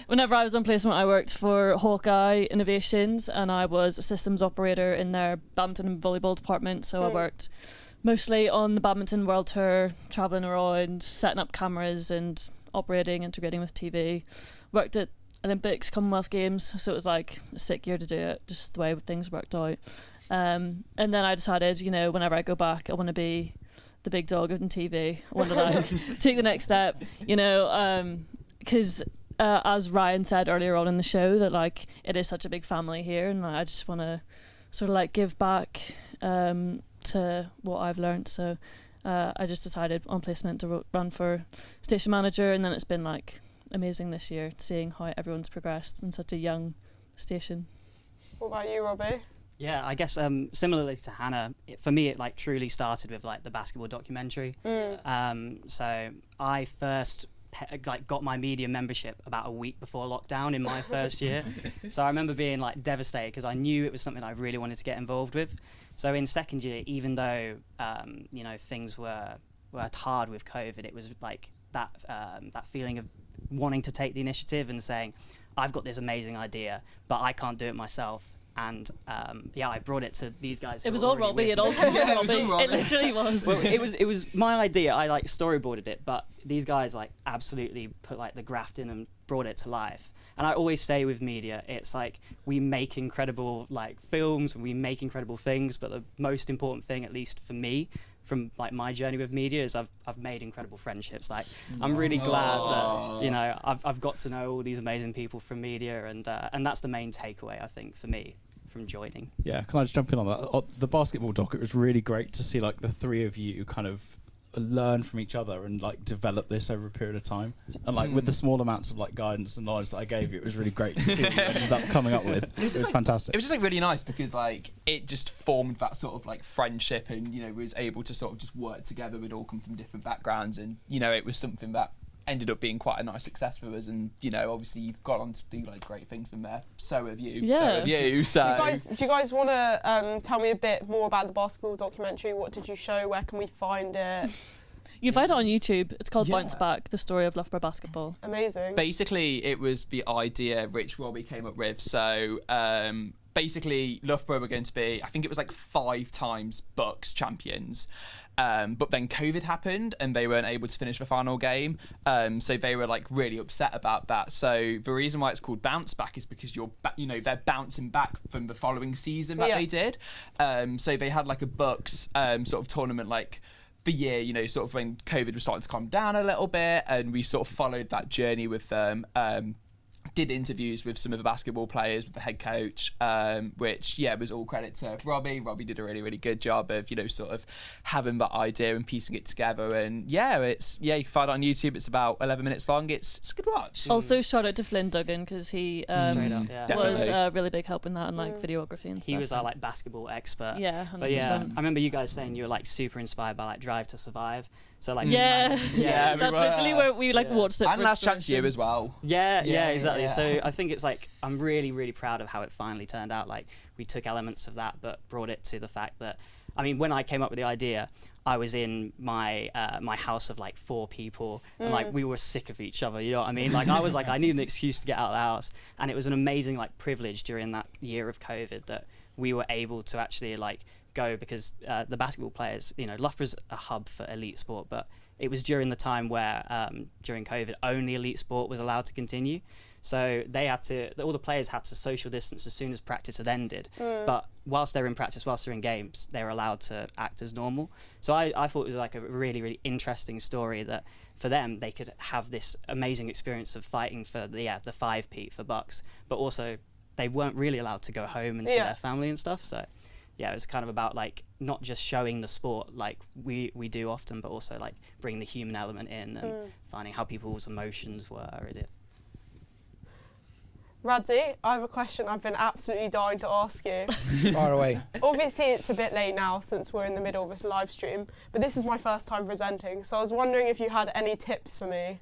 Speaker 4: Whenever I was on placement, I worked for Hawkeye Innovations, and I was a systems operator in their badminton and volleyball department. So I worked mostly on the badminton world tour, traveling around, setting up cameras and operating, integrating with TV. Worked at Olympics, Commonwealth Games, so it was a sick year to do it, just the way things worked out. And then I decided, whenever I go back, I want to be the big dog in TV. I want to take the next step, because as Ryan said earlier on in the show, that it is such a big family here, and I just want to sort of give back to what I've learned. So I just decided on placement to run for station manager, and then it's been amazing this year seeing how everyone's progressed in such a young station.
Speaker 1: What about you, Robbie?
Speaker 20: Yeah, I guess similarly to Hannah, for me it truly started with the basketball documentary. So I first got my media membership about a week before lockdown in my first year. So I remember being devastated because I knew it was something I really wanted to get involved with. So in second year, even though things were hard with COVID, it was that feeling of wanting to take the initiative and saying, I've got this amazing idea, but I can't do it myself. and I brought it to these guys.
Speaker 4: It was all Robbie. It all came from Robbie. It literally was.
Speaker 20: Well, it was my idea. I like storyboarded it, but these guys like absolutely put like the graft in and brought it to life. And I always say with media, it's like we make incredible like films, we make incredible things, but the most important thing, at least for me, from like my journey with media, is I've made incredible friendships. Like I'm really glad that I've got to know all these amazing people from media, and that's the main takeaway I think for me from joining.
Speaker 17: Yeah, can I just jump in on that? The basketball doc, it was really great to see like the three of you kind of learn from each other and like develop this over a period of time, and like with the small amounts of like guidance and knowledge that I gave you, it was really great to see what you ended up coming up with. It was
Speaker 18: like,
Speaker 17: fantastic.
Speaker 18: It was just like really nice because like it just formed that sort of like friendship, and was able to sort of just work together. We'd all come from different backgrounds, and it was something that ended up being quite a nice success for us, and obviously you've got on to do like great things from there. So have you.
Speaker 4: Yeah.
Speaker 18: So have you. So
Speaker 1: Do you guys want to tell me a bit more about the basketball documentary? What did you show? Where can we find it?
Speaker 4: You can find it on YouTube. It's called Bounce Back, the story of Loughborough basketball.
Speaker 1: Amazing.
Speaker 18: Basically, it was the idea Rich Robbie came up with. So basically, Loughborough were going to be, I think it was like 5 times Bucks champions. But then COVID happened and they weren't able to finish the final game. So they were like really upset about that. So the reason why it's called Bounce Back is because they're bouncing back from the following season that they did. So they had like a Bucks sort of tournament like the year, sort of when COVID was starting to calm down a little bit, and we sort of followed that journey with them. Did interviews with some of the basketball players, with the head coach, which was all credit to Robbie. Robbie did a really, really good job of sort of having that idea and piecing it together. And you can find it on YouTube. It's about 11 minutes long. It's a good watch.
Speaker 4: Also, shout out to Flynn Duggan because he was a really big help in that and like videography and stuff.
Speaker 20: He was our like basketball expert.
Speaker 4: Yeah, 100%.
Speaker 20: But I remember you guys saying you were like super inspired by like Drive to Survive. So like
Speaker 4: that's literally where we like watched it.
Speaker 18: And Last Chance You as well.
Speaker 20: Yeah, exactly. Yeah. So I think it's like I'm really, really proud of how it finally turned out. Like we took elements of that, but brought it to the fact that, I mean, when I came up with the idea, I was in my my house of like 4 people, and like we were sick of each other. You know what I mean? Like I was like, I need an excuse to get out of the house, and it was an amazing like privilege during that year of COVID that we were able to actually like go, because the basketball players, Loughborough's a hub for elite sport, but it was during the time where during COVID only elite sport was allowed to continue, so all the players had to social distance as soon as practice had ended, but whilst they're in practice, whilst they're in games, they're allowed to act as normal. So I thought it was like a really, really interesting story that for them they could have this amazing experience of fighting for the 5-peat for Bucks, but also they weren't really allowed to go home and see their family and stuff. So it was kind of about like not just showing the sport like we do often, but also like bringing the human element in and finding how people's emotions were in it.
Speaker 1: Radzi, I have a question I've been absolutely dying to ask you.
Speaker 19: Far away.
Speaker 1: Obviously, it's a bit late now since we're in the middle of this live stream, but this is my first time presenting, so I was wondering if you had any tips for me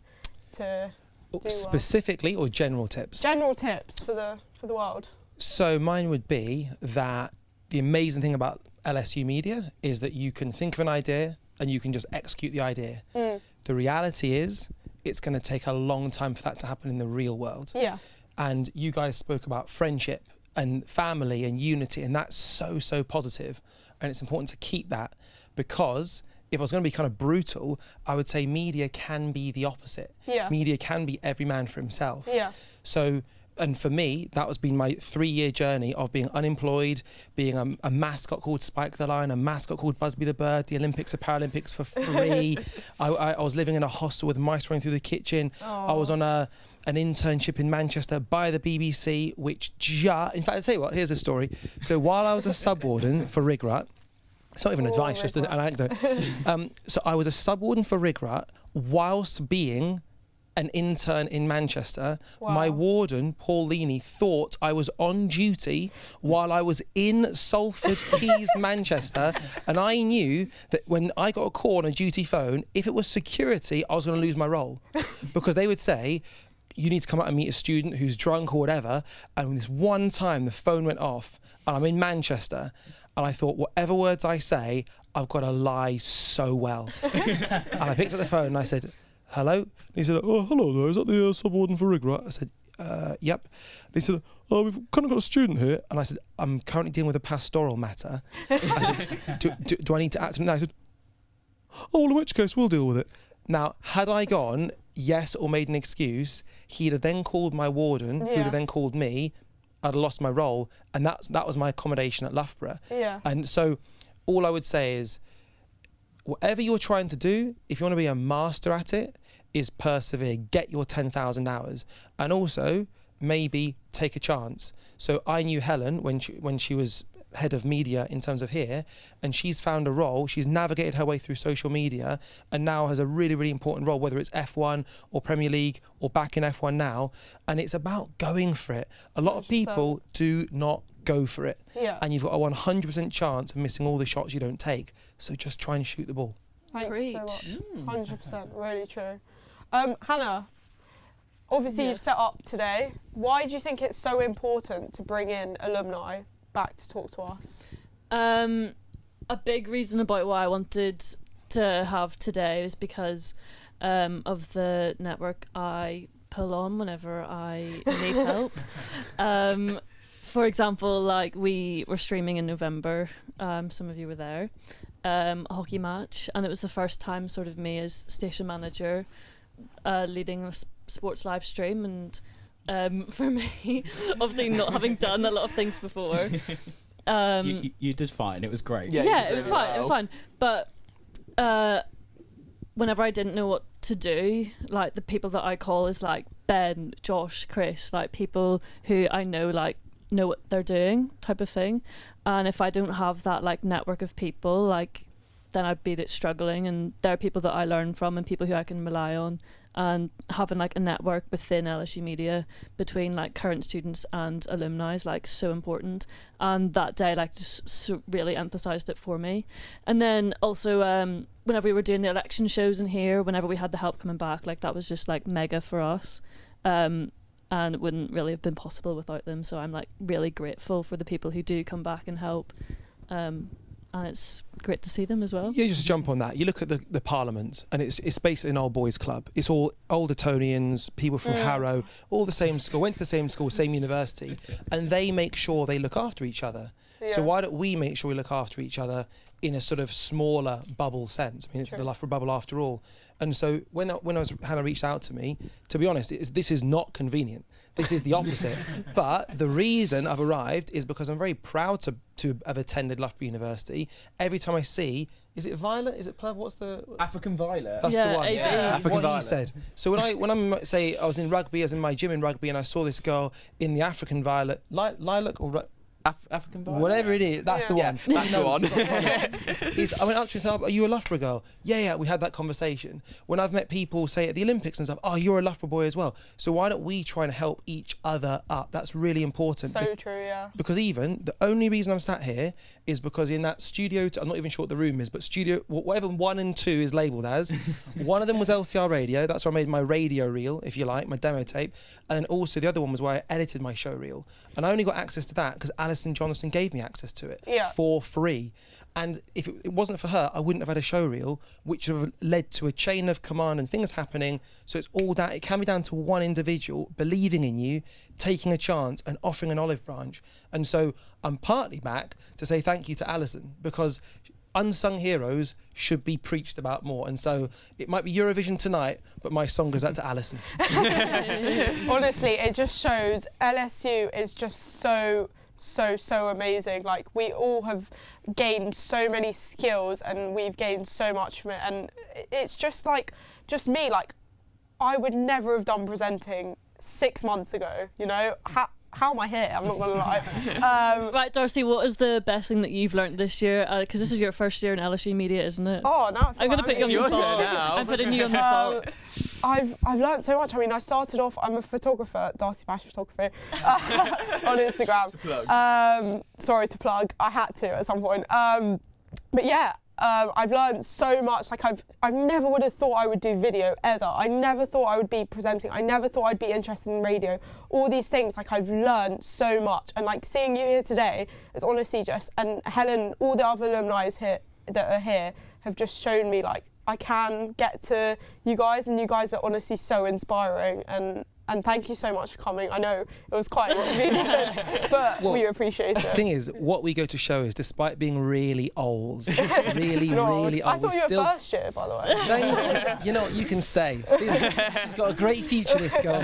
Speaker 1: to do
Speaker 19: specifically or general tips?
Speaker 1: General tips for the world.
Speaker 19: So mine would be that the amazing thing about LSU Media is that you can think of an idea and you can just execute the idea. The reality is it's going to take a long time for that to happen in the real world.
Speaker 1: Yeah.
Speaker 19: And you guys spoke about friendship and family and unity, and that's so positive. And it's important to keep that, because if I was going to be kind of brutal, I would say media can be the opposite.
Speaker 1: Yeah.
Speaker 19: Media can be every man for himself.
Speaker 1: Yeah.
Speaker 19: So, and for me, that has been my 3-year journey of being unemployed, being a mascot called Spike the Lion, a mascot called Busby the Bird, the Olympics and Paralympics for free. I was living in a hostel with mice running through the kitchen.
Speaker 1: Aww.
Speaker 19: I was on an internship in Manchester by the BBC, which in fact, I'll tell you what, here's a story. So while I was a sub-warden for Rigrut, it's not even advice, just an anecdote. So I was a sub-warden for Rigrut whilst being an intern in Manchester.
Speaker 1: Wow.
Speaker 19: My warden, Paul Leaney, thought I was on duty while I was in Salford Quays, Manchester, and I knew that when I got a call on a duty phone, if it was security, I was going to lose my role, because they would say, you need to come out and meet a student who's drunk or whatever, and this one time the phone went off, and I'm in Manchester, and I thought, whatever words I say, I've got to lie so well. And I picked up the phone and I said, hello? And he said, oh, hello there, is that the sub-warden for Rigrut? I said, yep. They said, oh, we've kind of got a student here. And I said, I'm currently dealing with a pastoral matter. I said, do I need to act on that? I said, oh, well, in which case we'll deal with it. Now, had I gone yes or made an excuse, he'd have then called my warden, who'd have then called me. I'd have lost my role, and that was my accommodation at Loughborough.
Speaker 1: Yeah.
Speaker 19: And so all I would say is, whatever you're trying to do, if you want to be a master at it, is persevere, get your 10,000 hours, and also maybe take a chance. So I knew Helen when she was head of media in terms of here, and she's found a role. She's navigated her way through social media and now has a really, really important role, whether it's F1 or Premier League or back in F1 now. And it's about going for it. A lot of people do not go for it.
Speaker 1: Yeah.
Speaker 19: And you've got a 100% chance of missing all the shots you don't take. So just try and shoot the ball.
Speaker 1: Thank you so much. 100%, really true. Hannah, obviously you've set up today. Why do you think it's so important to bring in alumni back to talk to us?
Speaker 4: A big reason about why I wanted to have today is because of the network I pull on whenever I need help. For example, like we were streaming in November, some of you were there, a hockey match, and it was the first time sort of me as station manager leading a sports live stream, and for me, obviously not having done a lot of things before.
Speaker 17: You did fine. It was great.
Speaker 4: Yeah, it was fine. It was fine. But whenever I didn't know what to do, like the people that I call is like Ben, Josh, Chris, like people who I know like know what they're doing type of thing. And if I don't have that like network of people, like then I'd be struggling. And there are people that I learn from and people who I can rely on. And having like a network within LSU Media between like current students and alumni is like so important. And that day like just really emphasised it for me. And then also whenever we were doing the election shows in here, whenever we had the help coming back, like that was just like mega for us. And it wouldn't really have been possible without them. So I'm like really grateful for the people who do come back and help. And it's great to see them as well.
Speaker 19: Yeah, just jump on that. You look at the Parliament, and it's basically an old boys club. It's all old Etonians, people from Harrow, all the same school, went to the same school, same university, and they make sure they look after each other. Yeah. So why don't we make sure we look after each other in a sort of smaller bubble sense? I mean, it's the Loughborough bubble after all. And so when Hannah reached out to me, to be honest, this is not convenient. This is the opposite. But the reason I've arrived is because I'm very proud to have attended Loughborough University. Every time I see, is it violet? Is it purple? What's the
Speaker 18: African violet?
Speaker 19: That's the one.
Speaker 18: Yeah, African
Speaker 19: what
Speaker 18: violet.
Speaker 19: He said. So when I'm say I was in rugby, I was in my gym in rugby, and I saw this girl in the African violet, lilac or
Speaker 18: African violet.
Speaker 19: Whatever it is, that's the one.
Speaker 18: That's the one.
Speaker 19: I went up to her and said, are you a Loughborough girl? Yeah, we had that conversation. When I've met people, say, at the Olympics and stuff, oh, you're a Loughborough boy as well. So why don't we try and help each other up? That's really important.
Speaker 1: So true, yeah.
Speaker 19: Because even, the only reason I'm sat here is because in that studio, I'm not even sure what the room is, but studio, whatever 1 and 2 is labelled as, one of them was LCR radio. That's where I made my radio reel, if you like, my demo tape. And then also the other one was where I edited my show reel. And I only got access to that because Alison Johnson gave me access to it for free. And if it wasn't for her, I wouldn't have had a show reel, which would have led to a chain of command and things happening. So it's all that. It can be down to one individual believing in you, taking a chance and offering an olive branch. And so I'm partly back to say thank you to Alison, because unsung heroes should be preached about more. And so it might be Eurovision tonight, but my song goes out to Alison.
Speaker 1: Honestly, it just shows LSU is just so amazing. Like, we all have gained so many skills and we've gained so much from it, and it's just me, like I would never have done presenting 6 months ago, you know. How am I here? I'm not gonna lie.
Speaker 4: Right, Darcy, what is the best thing that you've learned this year? Because this is your first year in LSU Media, isn't it?
Speaker 1: Oh, now
Speaker 4: I'm going to put you on the spot. I'm putting you on the spot.
Speaker 1: I've learned so much. I mean, I started off, I'm a photographer, Darcy Bash Photography, on Instagram. Sorry to plug, I had to at some point. But yeah, I've learned so much. Like I never would have thought I would do video ever. I never thought I would be presenting. I never thought I'd be interested in radio. All these things, like I've learned so much. And like seeing you here today is honestly just, and Helen, all the other alumni here that are here have just shown me like I can get to you guys, and you guys are honestly so inspiring, and thank you so much for coming. I know it was quite inconvenient, but we appreciate it.
Speaker 19: The thing is, what we go to show is, despite being really old, really old,
Speaker 1: I thought you were first year, by the way.
Speaker 19: You know what, you can stay. She's got a great future, this girl.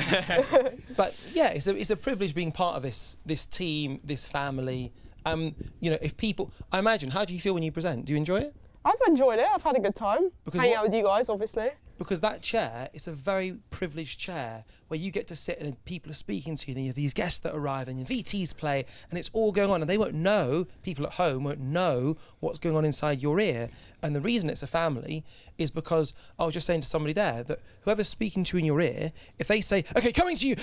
Speaker 19: But yeah, it's a privilege being part of this team, this family. You know, if people, I imagine, how do you feel when you present? Do you enjoy it?
Speaker 1: I've enjoyed it. I've had a good time. Hanging out with you guys, obviously.
Speaker 19: Because that chair, it's a very privileged chair where you get to sit and people are speaking to you, and you have these guests that arrive and your VTs play, and it's all going on, and they won't know, people at home won't know what's going on inside your ear. And the reason it's a family is because I was just saying to somebody there that whoever's speaking to you in your ear, if they say, okay, coming to you,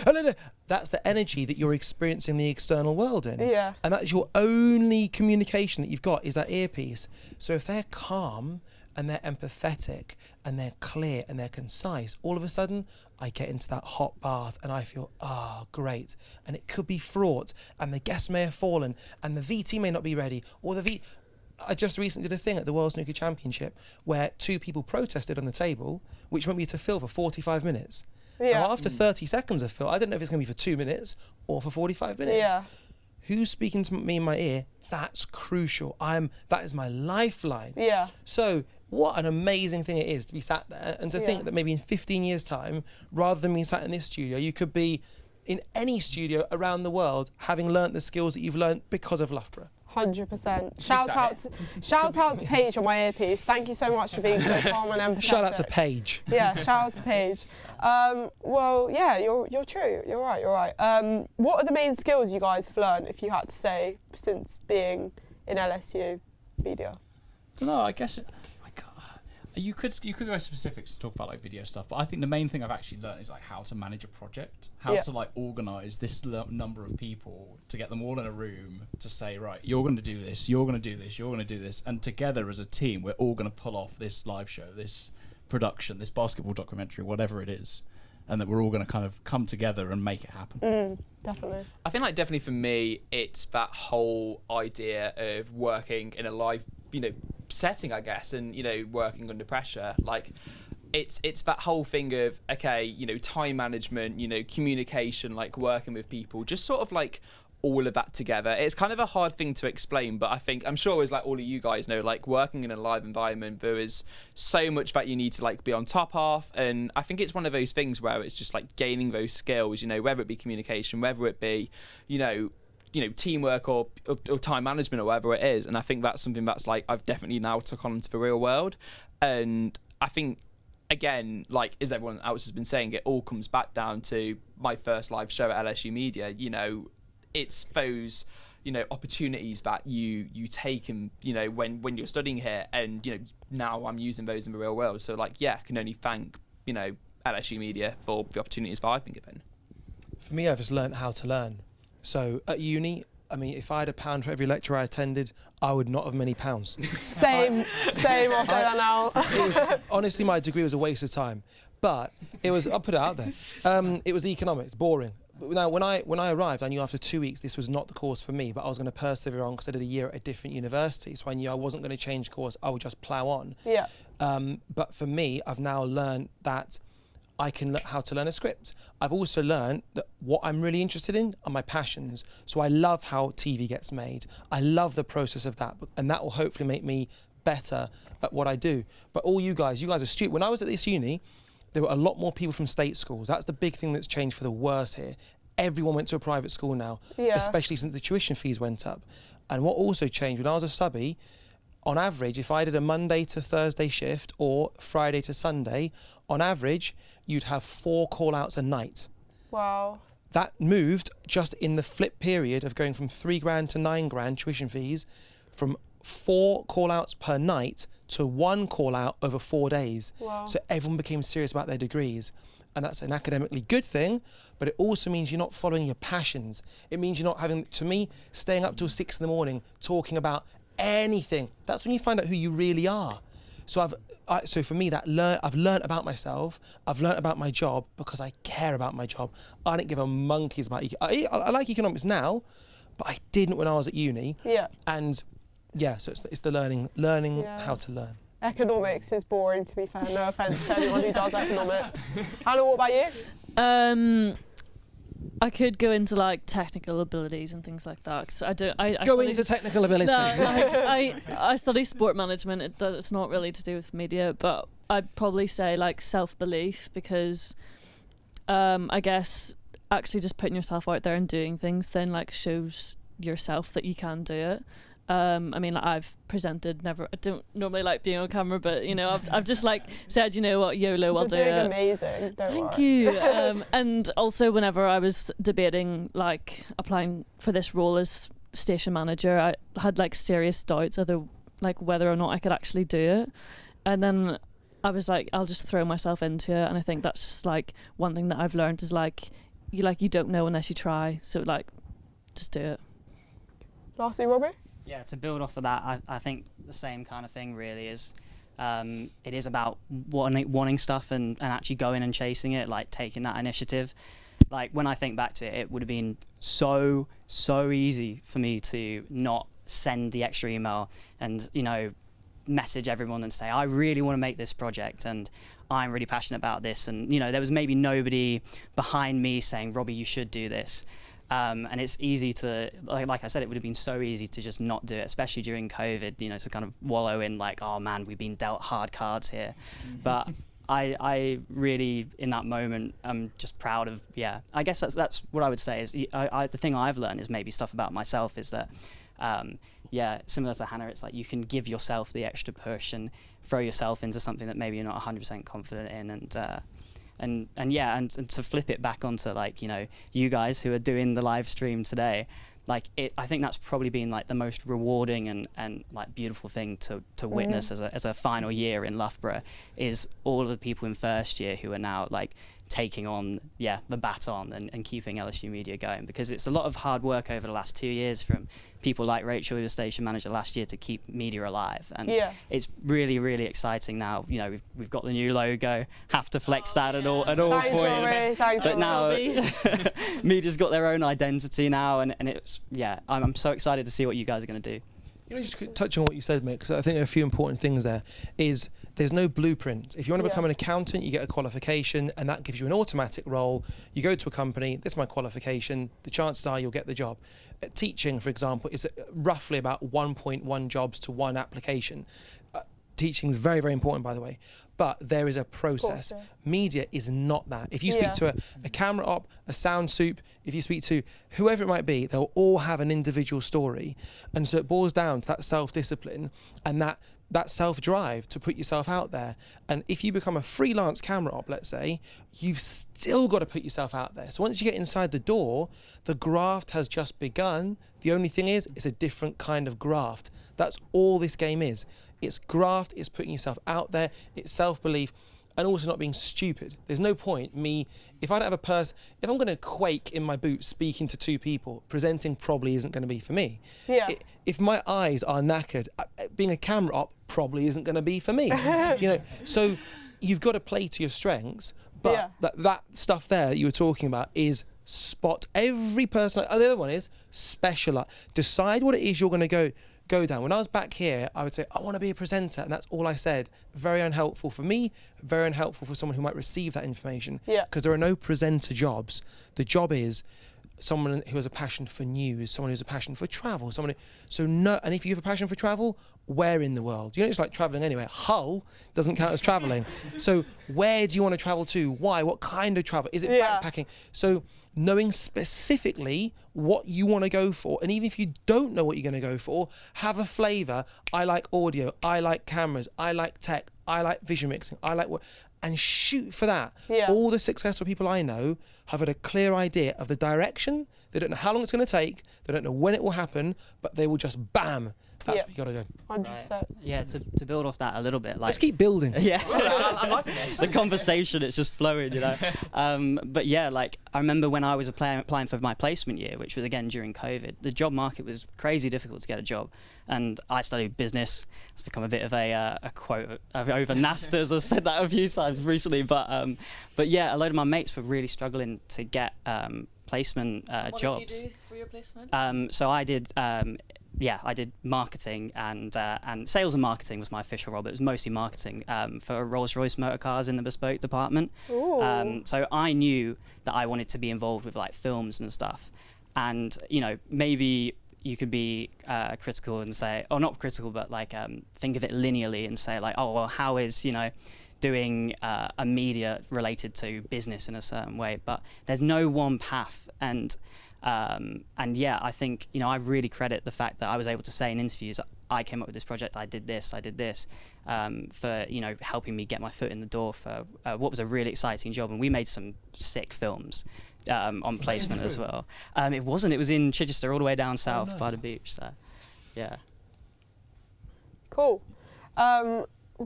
Speaker 19: that's the energy that you're experiencing the external world in.
Speaker 1: Yeah.
Speaker 19: And that's your only communication that you've got, is that earpiece. So if they're calm and they're empathetic and they're clear and they're concise, all of a sudden I get into that hot bath and I feel, great. And it could be fraught, and the guests may have fallen, and the VT may not be ready, or I just recently did a thing at the World Snooker Championship where 2 people protested on the table, which went me to fill for 45 minutes.
Speaker 1: Yeah.
Speaker 19: Now, after 30 seconds of fill, I don't know if it's going to be for 2 minutes or for 45 minutes.
Speaker 1: Yeah.
Speaker 19: Who's speaking to me in my ear? That's crucial. That is my lifeline.
Speaker 1: Yeah.
Speaker 19: So what an amazing thing it is to be sat there and to think that maybe in 15 years' time, rather than being sat in this studio, you could be in any studio around the world, having learnt the skills that you've learnt because of Loughborough.
Speaker 1: 100%. Shout out to Paige on my earpiece. Thank you so much for being so calm and empathetic.
Speaker 19: Shout out to Paige.
Speaker 1: Yeah, shout out to Paige. Well, yeah, you're true. You're right. What are the main skills you guys have learned, if you had to say, since being in LSU Media?
Speaker 17: I don't know. I guess you could go specifics to talk about like video stuff, but I think the main thing I've actually learned is like how to manage a project, how to like organise this number of people, to get them all in a room, to say, right, you're going to do this, you're going to do this, you're going to do this, and together as a team we're all going to pull off this live show, this production, this basketball documentary, whatever it is, and that we're all going to kind of come together and make it happen.
Speaker 1: Definitely.
Speaker 18: I feel like definitely for me, it's that whole idea of working in a live, setting, I guess, and working under pressure. Like, it's that whole thing of, okay, time management, communication, like working with people, just sort of like all of that together. It's kind of a hard thing to explain, but I'm sure as like all of you guys know, like working in a live environment, there is so much that you need to like be on top of, and I think it's one of those things where it's just like gaining those skills, whether it be communication, whether it be, teamwork or time management or whatever it is. And I think that's something that's like I've definitely now took on into the real world. And I think, again, like as everyone else has been saying, it all comes back down to my first live show at LSU Media. It's those opportunities that you take, and when you're studying here, and now I'm using those in the real world. So like, I can only thank LSU Media for the opportunities that I've been given.
Speaker 19: For me, I've just learnt how to learn. So at uni, I mean, if I had £1 for every lecture I attended, I would not have many pounds.
Speaker 1: Same, I'll say that now.
Speaker 19: Honestly, my degree was a waste of time. But I'll put it out there, it was economics, boring. Now, when I arrived, I knew after 2 weeks this was not the course for me, but I was going to persevere on because I did a year at a different university. So I knew I wasn't going to change course, I would just plough on.
Speaker 1: Yeah.
Speaker 19: But for me, I've now learned that I can learn how to learn a script. I've also learned that what I'm really interested in are my passions. So I love how TV gets made. I love the process of that, and that will hopefully make me better at what I do. But all you guys are students. When I was at this uni, there were a lot more people from state schools. That's the big thing that's changed for the worse here. Everyone went to a private school now, especially since the tuition fees went up. And what also changed, when I was a subby, on average, if I did a Monday to Thursday shift or Friday to Sunday, on average, you'd have 4 call-outs a night.
Speaker 1: Wow.
Speaker 19: That moved just in the flip period of going from £3,000 to £9,000 tuition fees, from 4 call-outs per night to 1 call-out over 4 days.
Speaker 1: Wow.
Speaker 19: So everyone became serious about their degrees. And that's an academically good thing, but it also means you're not following your passions. It means you're not having, to me, staying up till 6 in the morning talking about anything. That's when you find out who you really are. So so for me, I've learnt about myself. I've learnt about my job because I care about my job. I don't give a monkey's about. I like economics now, but I didn't when I was at uni.
Speaker 1: Yeah.
Speaker 19: And so it's the learning how to learn.
Speaker 1: Economics is boring, to be fair. No offence to anyone who does economics. Hannah, what about you?
Speaker 4: I could go into like technical abilities and things like that. Cause I
Speaker 19: Go
Speaker 4: study,
Speaker 19: into technical ability.
Speaker 4: No, like, I study sport management. It's not really to do with media, but I'd probably say like self-belief, because I guess actually just putting yourself out there and doing things then like shows yourself that you can do it. I mean, like, I've presented, I don't normally like being on camera, but you know, I've just like said, you know what, YOLO, I'll do it.
Speaker 1: You're doing amazing.
Speaker 4: Thank you. And also, whenever I was debating like applying for this role as station manager, I had like serious doubts whether or not I could actually do it. And then I was like, I'll just throw myself into it. And I think that's just like one thing that I've learned is like you don't know unless you try. So like, just do it.
Speaker 1: Lastly, Robbie?
Speaker 20: Yeah, to build off of that, I think the same kind of thing really is, it is about wanting stuff and actually going and chasing it, like taking that initiative. Like when I think back to it, it would have been so easy for me to not send the extra email and, you know, message everyone and say, I really want to make this project and I'm really passionate about this. And, you know, there was maybe nobody behind me saying, Robbie, you should do this. And it's easy to, like I said, it would have been so easy to just not do it, especially during COVID, you know, to kind of wallow in like, oh man, we've been dealt hard cards here. But I really, in that moment, I'm just proud of, I guess that's what I would say is, the thing I've learned is maybe stuff about myself is that, similar to Hannah, it's like you can give yourself the extra push and throw yourself into something that maybe you're not 100% confident in, and to flip it back onto like, you know, you guys who are doing the live stream today, like I think that's probably been like the most rewarding and like beautiful thing to witness as a final year in Loughborough is all of the people in first year who are now like taking on the baton and keeping LSU Media going, because it's a lot of hard work over the last 2 years from people like Rachel, who was station manager last year, to keep media alive. And it's really, really exciting now. You know, we've got the new logo, have to flex that at all
Speaker 1: Thanks,
Speaker 20: points.
Speaker 1: Robbie.
Speaker 20: But now media's got their own identity now, and it's I'm so excited to see what you guys are going to do.
Speaker 19: You know, just touch on what you said, Mick, because I think there are a few important things there. Is there's no blueprint. If you want to become an accountant, you get a qualification, and that gives you an automatic role. You go to a company, this is my qualification, the chances are you'll get the job. Teaching, for example, is roughly about 1.1 jobs to one application. Teaching is very, very important, by the way. But there is a process. Media is not that. If you speak to a camera op, a sound soup, if you speak to whoever it might be, they'll all have an individual story. And so it boils down to that self-discipline and that self-drive to put yourself out there. And if you become a freelance camera op, let's say, you've still got to put yourself out there. So once you get inside the door, the graft has just begun. The only thing is, it's a different kind of graft. That's all this game is. It's graft, it's putting yourself out there, it's self-belief, and also not being stupid. There's no point if I don't have a person, if I'm going to quake in my boots speaking to two people, presenting probably isn't going to be for me. If my eyes are knackered, being a camera op probably isn't going to be for me. You know, so you've got to play to your strengths, but that stuff there that you were talking about is spot every person. The other one is specialize. Decide what it is you're going to go down. When I was back here, I would say, I want to be a presenter, and that's all I said. Very unhelpful for me, very unhelpful for someone who might receive that information. Because there are no presenter jobs. The job is someone who has a passion for news, someone who has a passion for travel, and if you have a passion for travel, where in the world? You know, it's like traveling anywhere. Hull doesn't count as traveling. So where do you want to travel to? Why? What kind of travel? Is it backpacking? So knowing specifically what you want to go for, and even if you don't know what you're going to go for, have a flavour. I like audio, I like cameras, I like tech, I like vision mixing, I like what, and shoot for that. All the successful people I know have had a clear idea of the direction. They don't know how long it's going to take, they don't know when it will happen, but they will just bam. That's where you got to go.
Speaker 1: 100%.
Speaker 20: Yeah, to build off that a little bit.
Speaker 19: Let's keep building.
Speaker 20: I like the conversation, it's just flowing, you know. But like I remember when I was applying for my placement year, which was again during COVID, the job market was crazy difficult to get a job. And I studied business. It's become a bit of a quote over NASTAs. I've said that a few times recently. But yeah, a load of my mates were really struggling to get placement jobs.
Speaker 4: What did you do for your placement?
Speaker 20: So I did yeah, I did marketing and sales and marketing was my official role, but it was mostly marketing for Rolls-Royce motor cars in the bespoke department. So I knew that I wanted to be involved with like films and stuff. And, you know, maybe you could be critical and say, or not critical, but like think of it linearly and say like, oh, well, how is, you know, doing a media related to business in a certain way? But there's no one path. And yeah, I think, you know, I really credit the fact that I was able to say in interviews, I came up with this project, I did this, for, you know, helping me get my foot in the door for what was a really exciting job. And we made some sick films on placement as well. It wasn't, it was in Chichester, all the way down south by the beach. So, yeah.
Speaker 1: Cool.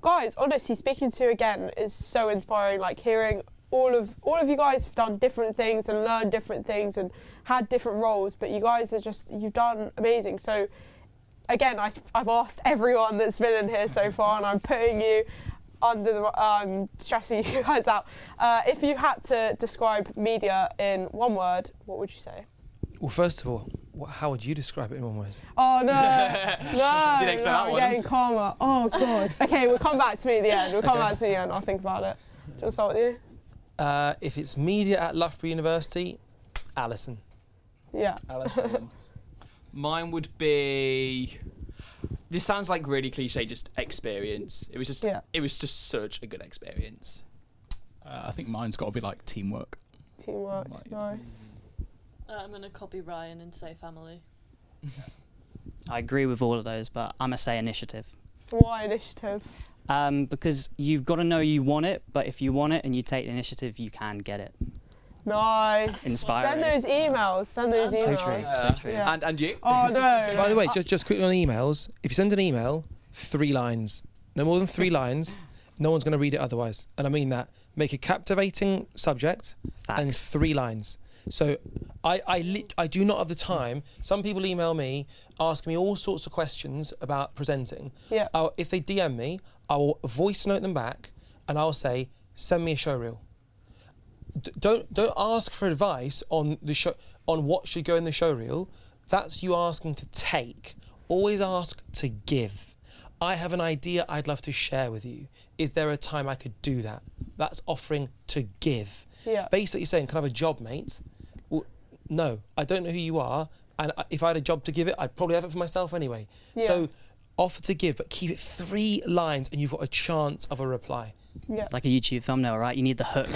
Speaker 1: Guys, honestly, speaking to you again is so inspiring, like hearing all of you guys have done different things and learned different things and had different roles, but you guys are just, you've done amazing. So again, I've asked everyone that's been in here so far, and I'm putting you under the stressing you guys out. If you had to describe media in one word, what would you say?
Speaker 19: Well, first of all, how would you describe it in one word?
Speaker 1: Oh no, no,
Speaker 18: Didn't expect that
Speaker 1: I'm
Speaker 18: one.
Speaker 1: getting calmer. Oh god. Okay, we'll come back to me at the end. We'll come back to the end. I'll think about it. Do you want to start with you?
Speaker 19: If it's media at Loughborough University, Alison.
Speaker 1: Yeah.
Speaker 18: Alison. Mine would be. This sounds like really cliche, just experience. It was just such a good experience.
Speaker 17: I think mine's got to be like teamwork.
Speaker 1: Teamwork, nice.
Speaker 4: I'm going to copy Ryan and say family.
Speaker 20: I agree with all of those, but I'm going to say initiative.
Speaker 1: Why initiative?
Speaker 20: Because you've got to know you want it, but if you want it and you take the initiative, you can get it.
Speaker 1: Nice.
Speaker 20: Inspiring.
Speaker 1: Send those emails.
Speaker 20: So true, so true.
Speaker 18: Yeah. And you?
Speaker 1: Oh no.
Speaker 19: By the way, just quickly on emails, if you send an email, 3 lines. No more than 3 lines. No one's going to read it otherwise. And I mean that. Make a captivating subject and 3 lines. So I do not have the time. Some people email me asking me all sorts of questions about presenting.
Speaker 1: Yeah.
Speaker 19: If they DM me, I will voice note them back and I'll say, send me a show reel. Don't ask for advice on the show, on what should go in the show reel. That's you asking to take. Always ask to give. I have an idea I'd love to share with you. Is there a time I could do that? That's offering to give.
Speaker 1: Yeah.
Speaker 19: Basically saying, can I have a job, mate? Well, no, I don't know who you are, and if I had a job to give it, I'd probably have it for myself anyway.
Speaker 1: Yeah.
Speaker 19: So offer to give, but keep it 3 lines and you've got a chance of a reply.
Speaker 1: Yeah.
Speaker 20: It's like a YouTube thumbnail, right? You need the hook,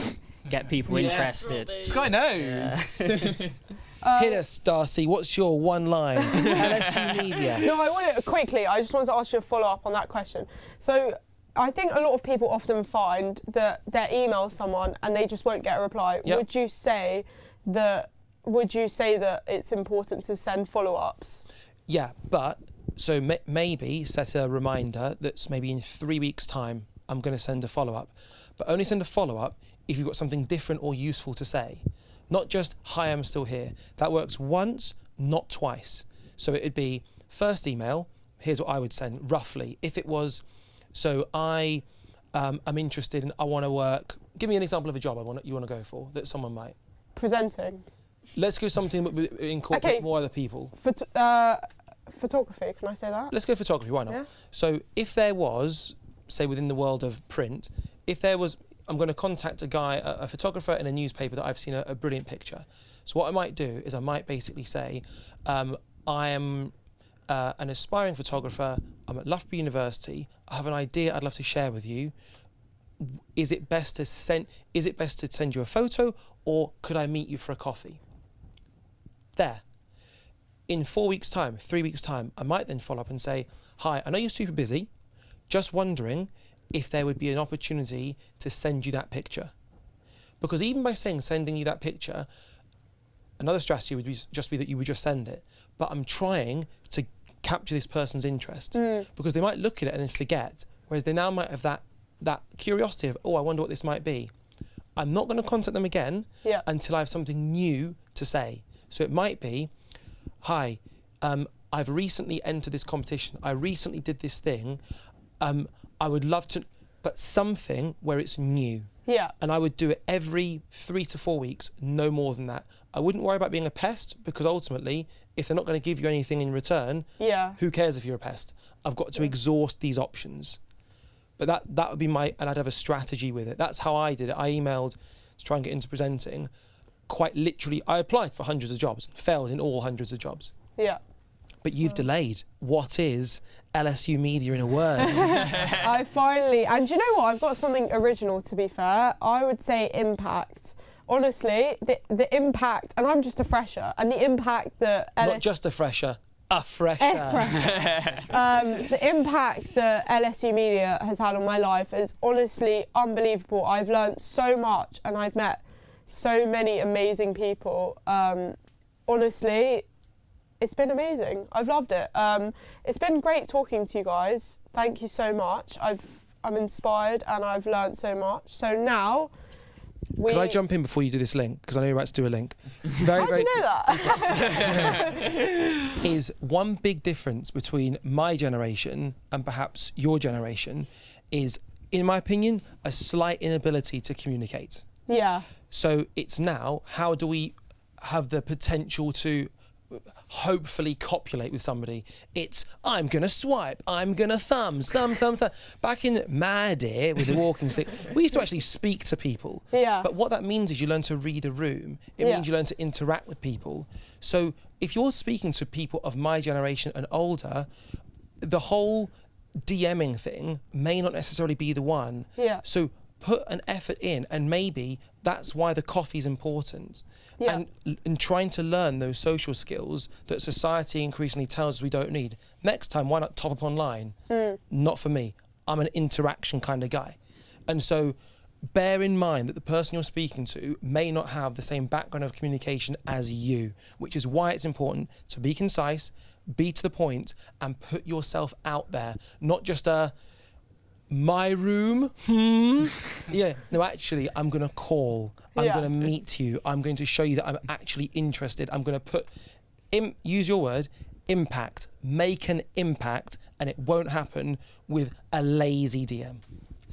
Speaker 20: get people interested.
Speaker 18: Sky knows.
Speaker 19: Hit us, Darcy. What's your one line? LSU Media.
Speaker 1: No, I want it quickly. I just wanted to ask you a follow-up on that question. So I think a lot of people often find that they email someone and they just won't get a reply.
Speaker 19: Yep.
Speaker 1: Would you say that it's important to send follow-ups?
Speaker 19: Yeah, but so maybe set a reminder that's maybe in 3 weeks' time I'm going to send a follow-up, but only send a follow-up if you've got something different or useful to say. Not just, hi, I'm still here. That works once, not twice. So it'd be, first email, here's what I would send, roughly. If it was, so I'm interested in, I want to work, give me an example of a job you want to go for, that someone might.
Speaker 1: Presenting.
Speaker 19: Let's go something that incorporate more other people.
Speaker 1: Photography, can I say that?
Speaker 19: Let's go photography, why not?
Speaker 1: Yeah.
Speaker 19: So if there was, say within the world of print, if there was, I'm going to contact a guy, a photographer in a newspaper that I've seen a brilliant picture. So what I might do is I might basically say, I am an aspiring photographer, I'm at Loughborough University, I have an idea I'd love to share with you. Is it best to send you a photo, or could I meet you for a coffee? There. In 4 weeks' time, 3 weeks' time, I might then follow up and say, hi, I know you're super busy, just wondering if there would be an opportunity to send you that picture. Because even by saying sending you that picture, another strategy would just be that you would just send it. But I'm trying to capture this person's interest because they might look at it and then forget, whereas they now might have that curiosity of, oh, I wonder what this might be. I'm not going to contact them again until I have something new to say. So it might be, hi, I've recently entered this competition. I recently did this thing. I would love to, but something where it's new.
Speaker 1: Yeah.
Speaker 19: And I would do it every 3 to 4 weeks, no more than that. I wouldn't worry about being a pest, because ultimately, if they're not going to give you anything in return, who cares if you're a pest? I've got to exhaust these options. But that would be and I'd have a strategy with it. That's how I did it. I emailed to try and get into presenting. Quite literally, I applied for hundreds of jobs, failed in all hundreds of jobs.
Speaker 1: Yeah.
Speaker 19: But you've delayed. What is LSU Media in a word?
Speaker 1: I finally, and you know what? I've got something original, to be fair. I would say impact. Honestly, the impact, and I'm just a fresher, and the impact that
Speaker 19: Not just a fresher, a fresher.
Speaker 1: The impact that LSU Media has had on my life is honestly unbelievable. I've learnt so much, and I've met so many amazing people. Honestly, it's been amazing. I've loved it. It's been great talking to you guys. Thank you so much. I'm inspired and I've learnt so much. So now
Speaker 19: Could I jump in before you do this link? Because I know you're about to do a link.
Speaker 1: How do you know that?
Speaker 19: Is one big difference between my generation and perhaps your generation is, in my opinion, a slight inability to communicate.
Speaker 1: Yeah.
Speaker 19: So it's now, how do we have the potential to hopefully copulate with somebody? It's, I'm going to swipe, I'm going to thumbs. Back in my day with the walking stick, we used to actually speak to people.
Speaker 1: Yeah.
Speaker 19: But what that means is you learn to read a room. It means you learn to interact with people. So if you're speaking to people of my generation and older, the whole DMing thing may not necessarily be the one.
Speaker 1: Yeah.
Speaker 19: So put an effort in, and maybe that's why the coffee is important.
Speaker 1: Yeah.
Speaker 19: And trying to learn those social skills that society increasingly tells us we don't need. Next time, why not top up online? Not for me. I'm an interaction kind of guy. And so bear in mind that the person you're speaking to may not have the same background of communication as you, which is why it's important to be concise, be to the point, and put yourself out there. Not just my room, yeah, no, actually, I'm going to call. I'm going to meet you. I'm going to show you that I'm actually interested. I'm going to use your word, impact. Make an impact, and it won't happen with a lazy DM.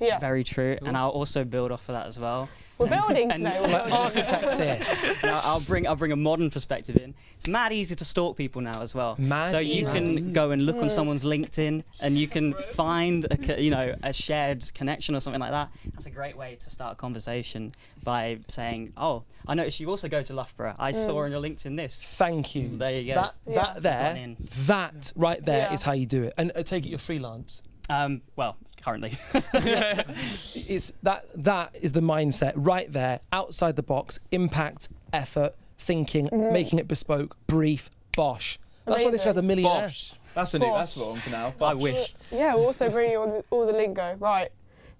Speaker 1: Yeah.
Speaker 20: Very true. And I'll also build off of that as well.
Speaker 1: We're building today.
Speaker 19: We're like architects here.
Speaker 20: Now, I'll bring a modern perspective in. It's mad easy to stalk people now as well. So you can go and look on someone's LinkedIn, and you can find a shared connection or something like that. That's a great way to start a conversation by saying, "Oh, I noticed you also go to Loughborough. I saw on your LinkedIn this."
Speaker 19: Thank you.
Speaker 20: There you go.
Speaker 19: That right there is how you do it. And I take it you're freelance.
Speaker 20: Well, currently.
Speaker 19: It's that is the mindset right there, outside the box, impact, effort, thinking, making it bespoke, brief, bosh. That's why this guy's a millionaire.
Speaker 18: Bosh. That's a new. That's what I'm for now.
Speaker 20: I wish.
Speaker 1: Yeah, we'll also bring you on all the lingo. Right.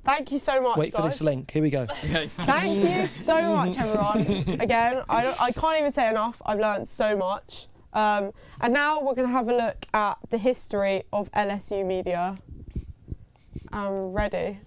Speaker 1: Thank you so much,
Speaker 19: Wait
Speaker 1: guys.
Speaker 19: for this link. Here we go.
Speaker 1: Thank you so much, everyone. Again, I can't even say enough. I've learned so much. And now we're going to have a look at the history of LSU Media. I'm ready.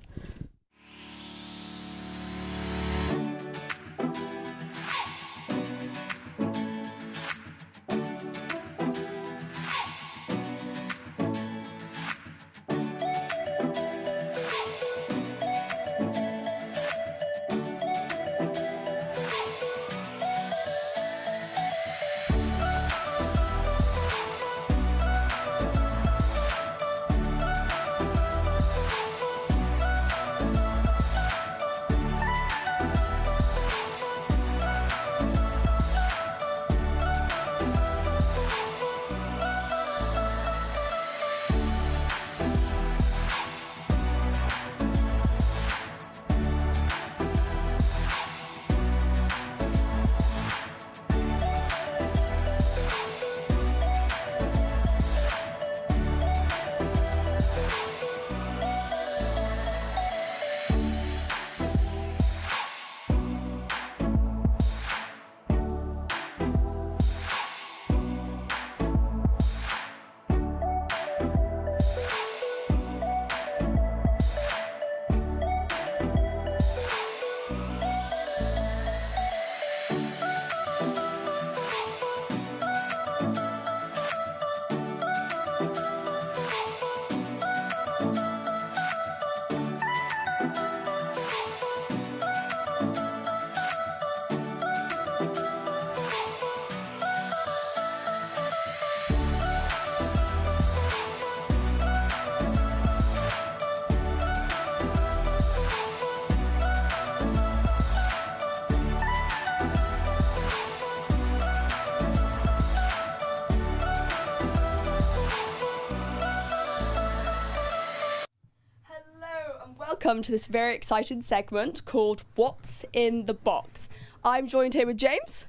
Speaker 13: welcome to this very exciting segment called What's in the Box. I'm joined here with James.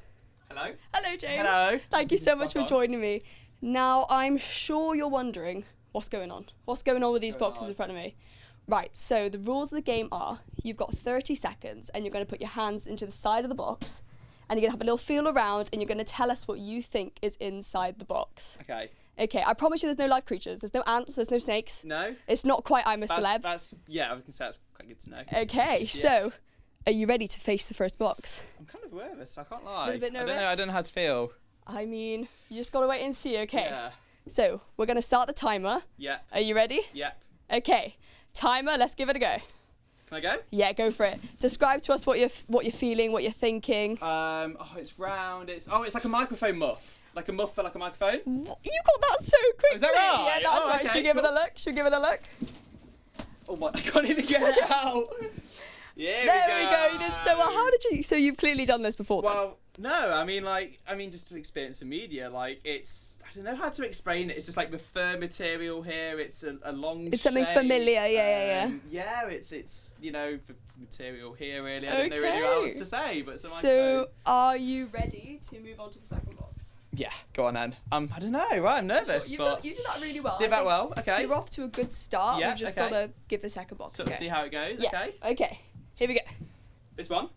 Speaker 18: Hello.
Speaker 13: Hello, James.
Speaker 18: Hello.
Speaker 13: Thank you so much for joining me. Now, I'm sure you're wondering what's going on. What's going on with these boxes in front of me? Right, so the rules of the game are you've got 30 seconds and you're going to put your hands into the side of the box and you're going to have a little feel around and you're going to tell us what you think is inside the box.
Speaker 18: Okay.
Speaker 13: Okay, I promise you there's no live creatures. There's no ants, there's no snakes.
Speaker 18: No?
Speaker 13: It's not quite I'm a Celeb.
Speaker 18: Yeah, I can say that's quite good to know.
Speaker 13: Okay, so are you ready to face the first box?
Speaker 18: I'm kind of nervous, I can't lie.
Speaker 13: A little bit nervous?
Speaker 18: I don't know how to feel.
Speaker 13: I mean, you just got to wait and see, okay?
Speaker 18: Yeah.
Speaker 13: So, we're going to start the timer.
Speaker 18: Yeah.
Speaker 13: Are you ready?
Speaker 18: Yep.
Speaker 13: Okay, timer, let's give it a go.
Speaker 18: Can I go?
Speaker 13: Yeah, go for it. Describe to us what you're feeling, what you're thinking.
Speaker 18: It's round. It's like a microphone muff. Like a muff for like a microphone.
Speaker 13: You got that so quickly.
Speaker 18: Is that right?
Speaker 13: Yeah, that's right.
Speaker 18: Okay,
Speaker 13: Should we give it a look? Should we give it a look?
Speaker 18: Oh my! I can't even get it out.
Speaker 13: There we go. You did so well. How did you? So you've clearly done this before.
Speaker 18: Well, no. I mean, just to experience the media, like it's. I don't know how to explain it. It's just like the fur material here. It's a long.
Speaker 13: It's something familiar. Yeah.
Speaker 18: Yeah. It's the material here. Really, I don't know really what else to say. But
Speaker 13: so, are you ready to move on to the second box?
Speaker 18: Yeah, go on then. I don't know. Right, I'm nervous.
Speaker 13: You
Speaker 18: but
Speaker 13: did that really well.
Speaker 18: Did that well. Okay.
Speaker 13: You're off to a good start.
Speaker 18: Yeah,
Speaker 13: We've just got to give the second box.
Speaker 18: So we'll see how it goes.
Speaker 13: Yeah.
Speaker 18: Okay.
Speaker 13: Okay. Here we go.
Speaker 18: This one.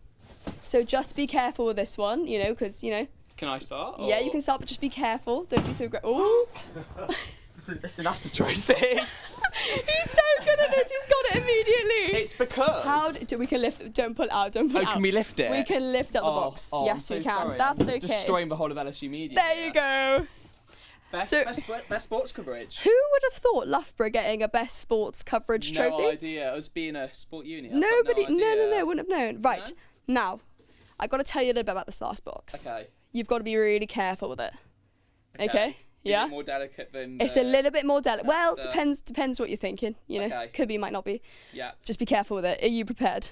Speaker 13: So just be careful with this one, because
Speaker 18: Can I start?
Speaker 13: Yeah, you can start, but just be careful. Don't be so Oh.
Speaker 18: That's the choice thing.
Speaker 13: He's so good at this. He's got it immediately.
Speaker 18: It's because.
Speaker 13: We can lift? Don't pull it out. Don't pull it out.
Speaker 18: Can we lift it?
Speaker 13: We can lift up the box. Yes,
Speaker 18: I'm
Speaker 13: we
Speaker 18: so
Speaker 13: can.
Speaker 18: sorry.
Speaker 13: That's
Speaker 18: I'm
Speaker 13: okay.
Speaker 18: Destroying the whole of LSU Media.
Speaker 13: There you go.
Speaker 18: Best sports coverage.
Speaker 13: Who would have thought Loughborough getting a best sports coverage trophy?
Speaker 18: No idea. Us being a sport uni.
Speaker 13: Nobody.
Speaker 18: No,
Speaker 13: wouldn't have known. Right. Now, I've got to tell you a little bit about this last box.
Speaker 18: Okay.
Speaker 13: You've got to be really careful with it. Okay? Yeah.
Speaker 18: More delicate than.
Speaker 13: It's a little bit more delicate. Well, depends what you're thinking.
Speaker 18: Okay.
Speaker 13: Could be, might not be.
Speaker 18: Yeah.
Speaker 13: Just be careful with it. Are you prepared?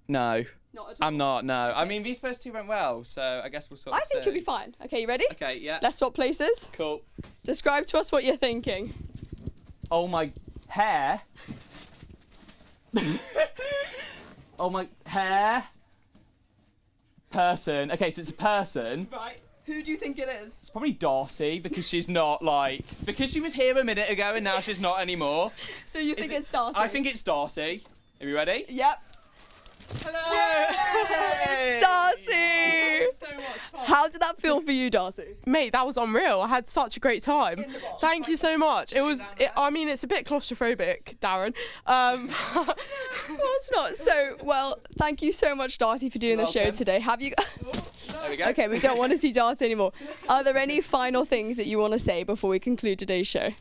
Speaker 18: No.
Speaker 13: Not at all.
Speaker 18: I'm not. No. Okay. I mean, these first two went well, so I guess we'll sort of.
Speaker 13: I think you'll be fine. Okay, you ready?
Speaker 18: Okay. Yeah.
Speaker 13: Let's swap places.
Speaker 18: Cool.
Speaker 13: Describe to us what you're thinking.
Speaker 18: Oh my hair. Oh my hair. Person. Okay, so it's a person.
Speaker 13: Right. Who do you think it is?
Speaker 18: It's probably Darcy because she's not because she was here a minute ago and now she's not anymore.
Speaker 13: So you think it's Darcy?
Speaker 18: I think it's Darcy. Are you ready?
Speaker 13: Yep. Hello. It's Darcy.
Speaker 1: So much fun.
Speaker 13: How did that feel for you, Darcy?
Speaker 1: Mate, that was unreal. I had such a great time. Thank you so much. It's a bit claustrophobic, Darren.
Speaker 13: Well, it's not. So, thank you so much, Darcy, for doing the show today. Have you...
Speaker 18: There we go.
Speaker 13: Okay, we don't want to see Darcy anymore. Are there any final things that you want to say before we conclude today's show?
Speaker 1: Do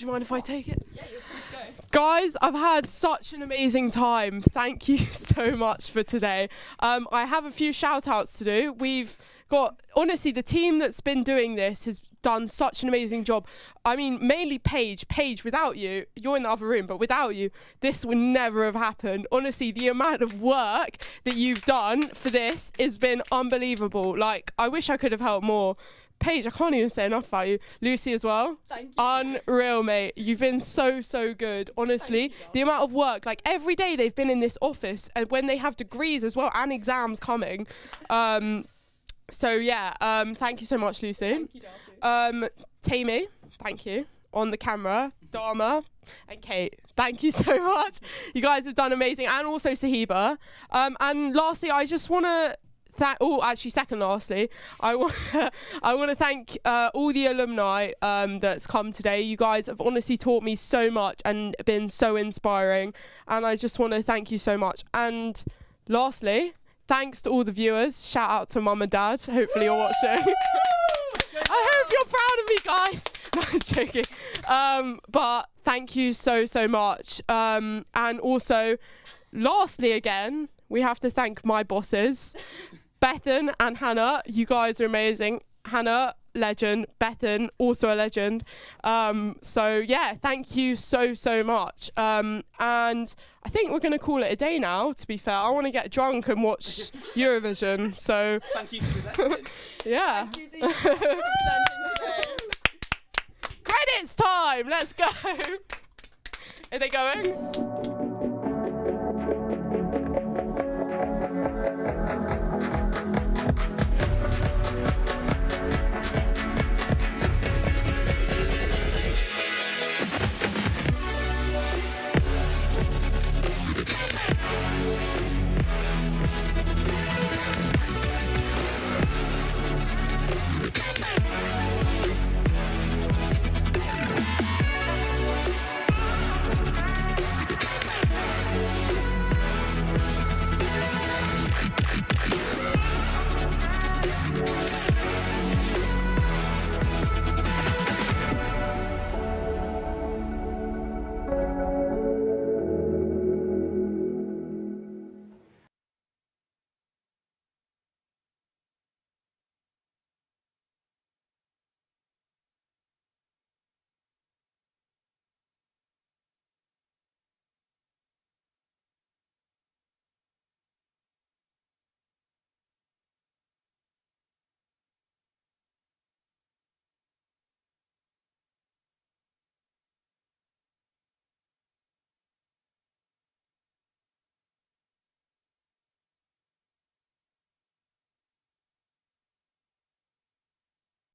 Speaker 1: you mind if I take it?
Speaker 13: Yeah, you're free to go.
Speaker 1: Guys, I've had such an amazing time. Thank you so much for today. I have a few shout outs to do. We've got, honestly, the team that's been doing this has done such an amazing job. I mean, mainly Paige. Paige, without you, you're in the other room, but without you, this would never have happened. Honestly, the amount of work that you've done for this has been unbelievable. Like, I wish I could have helped more. Paige, I can't even say enough about you. Lucy as well.
Speaker 13: Thank you.
Speaker 1: Unreal, mate. You've been so good. Honestly, the amount of work, like every day they've been in this office, and when they have degrees as well and exams coming. So yeah, thank you so much, Lucy.
Speaker 13: Thank you, Darcy.
Speaker 1: Tammy, thank you. On the camera, Dharma and Kate, thank you so much. You guys have done amazing, and also Sahiba. And lastly, I just want to second lastly, I want to thank all the alumni that's come today. You guys have honestly taught me so much and been so inspiring, and I just want to thank you so much. And lastly, thanks to all the viewers. Shout out to mum and dad. Hopefully you're watching. I hope you're proud of me, guys. No, I'm joking. But thank you so much. And also, lastly again, we have to thank my bosses, Bethan and Hannah. You guys are amazing. Hannah, legend. Bethan, also a legend. So yeah, thank you so much. And I think we're going to call it a day now, to be fair. I want to get drunk and watch Eurovision, so...
Speaker 18: Thank you for presenting.
Speaker 1: Yeah.
Speaker 13: Thank you to you for presenting today.
Speaker 1: Credits time! Let's go! Are they going?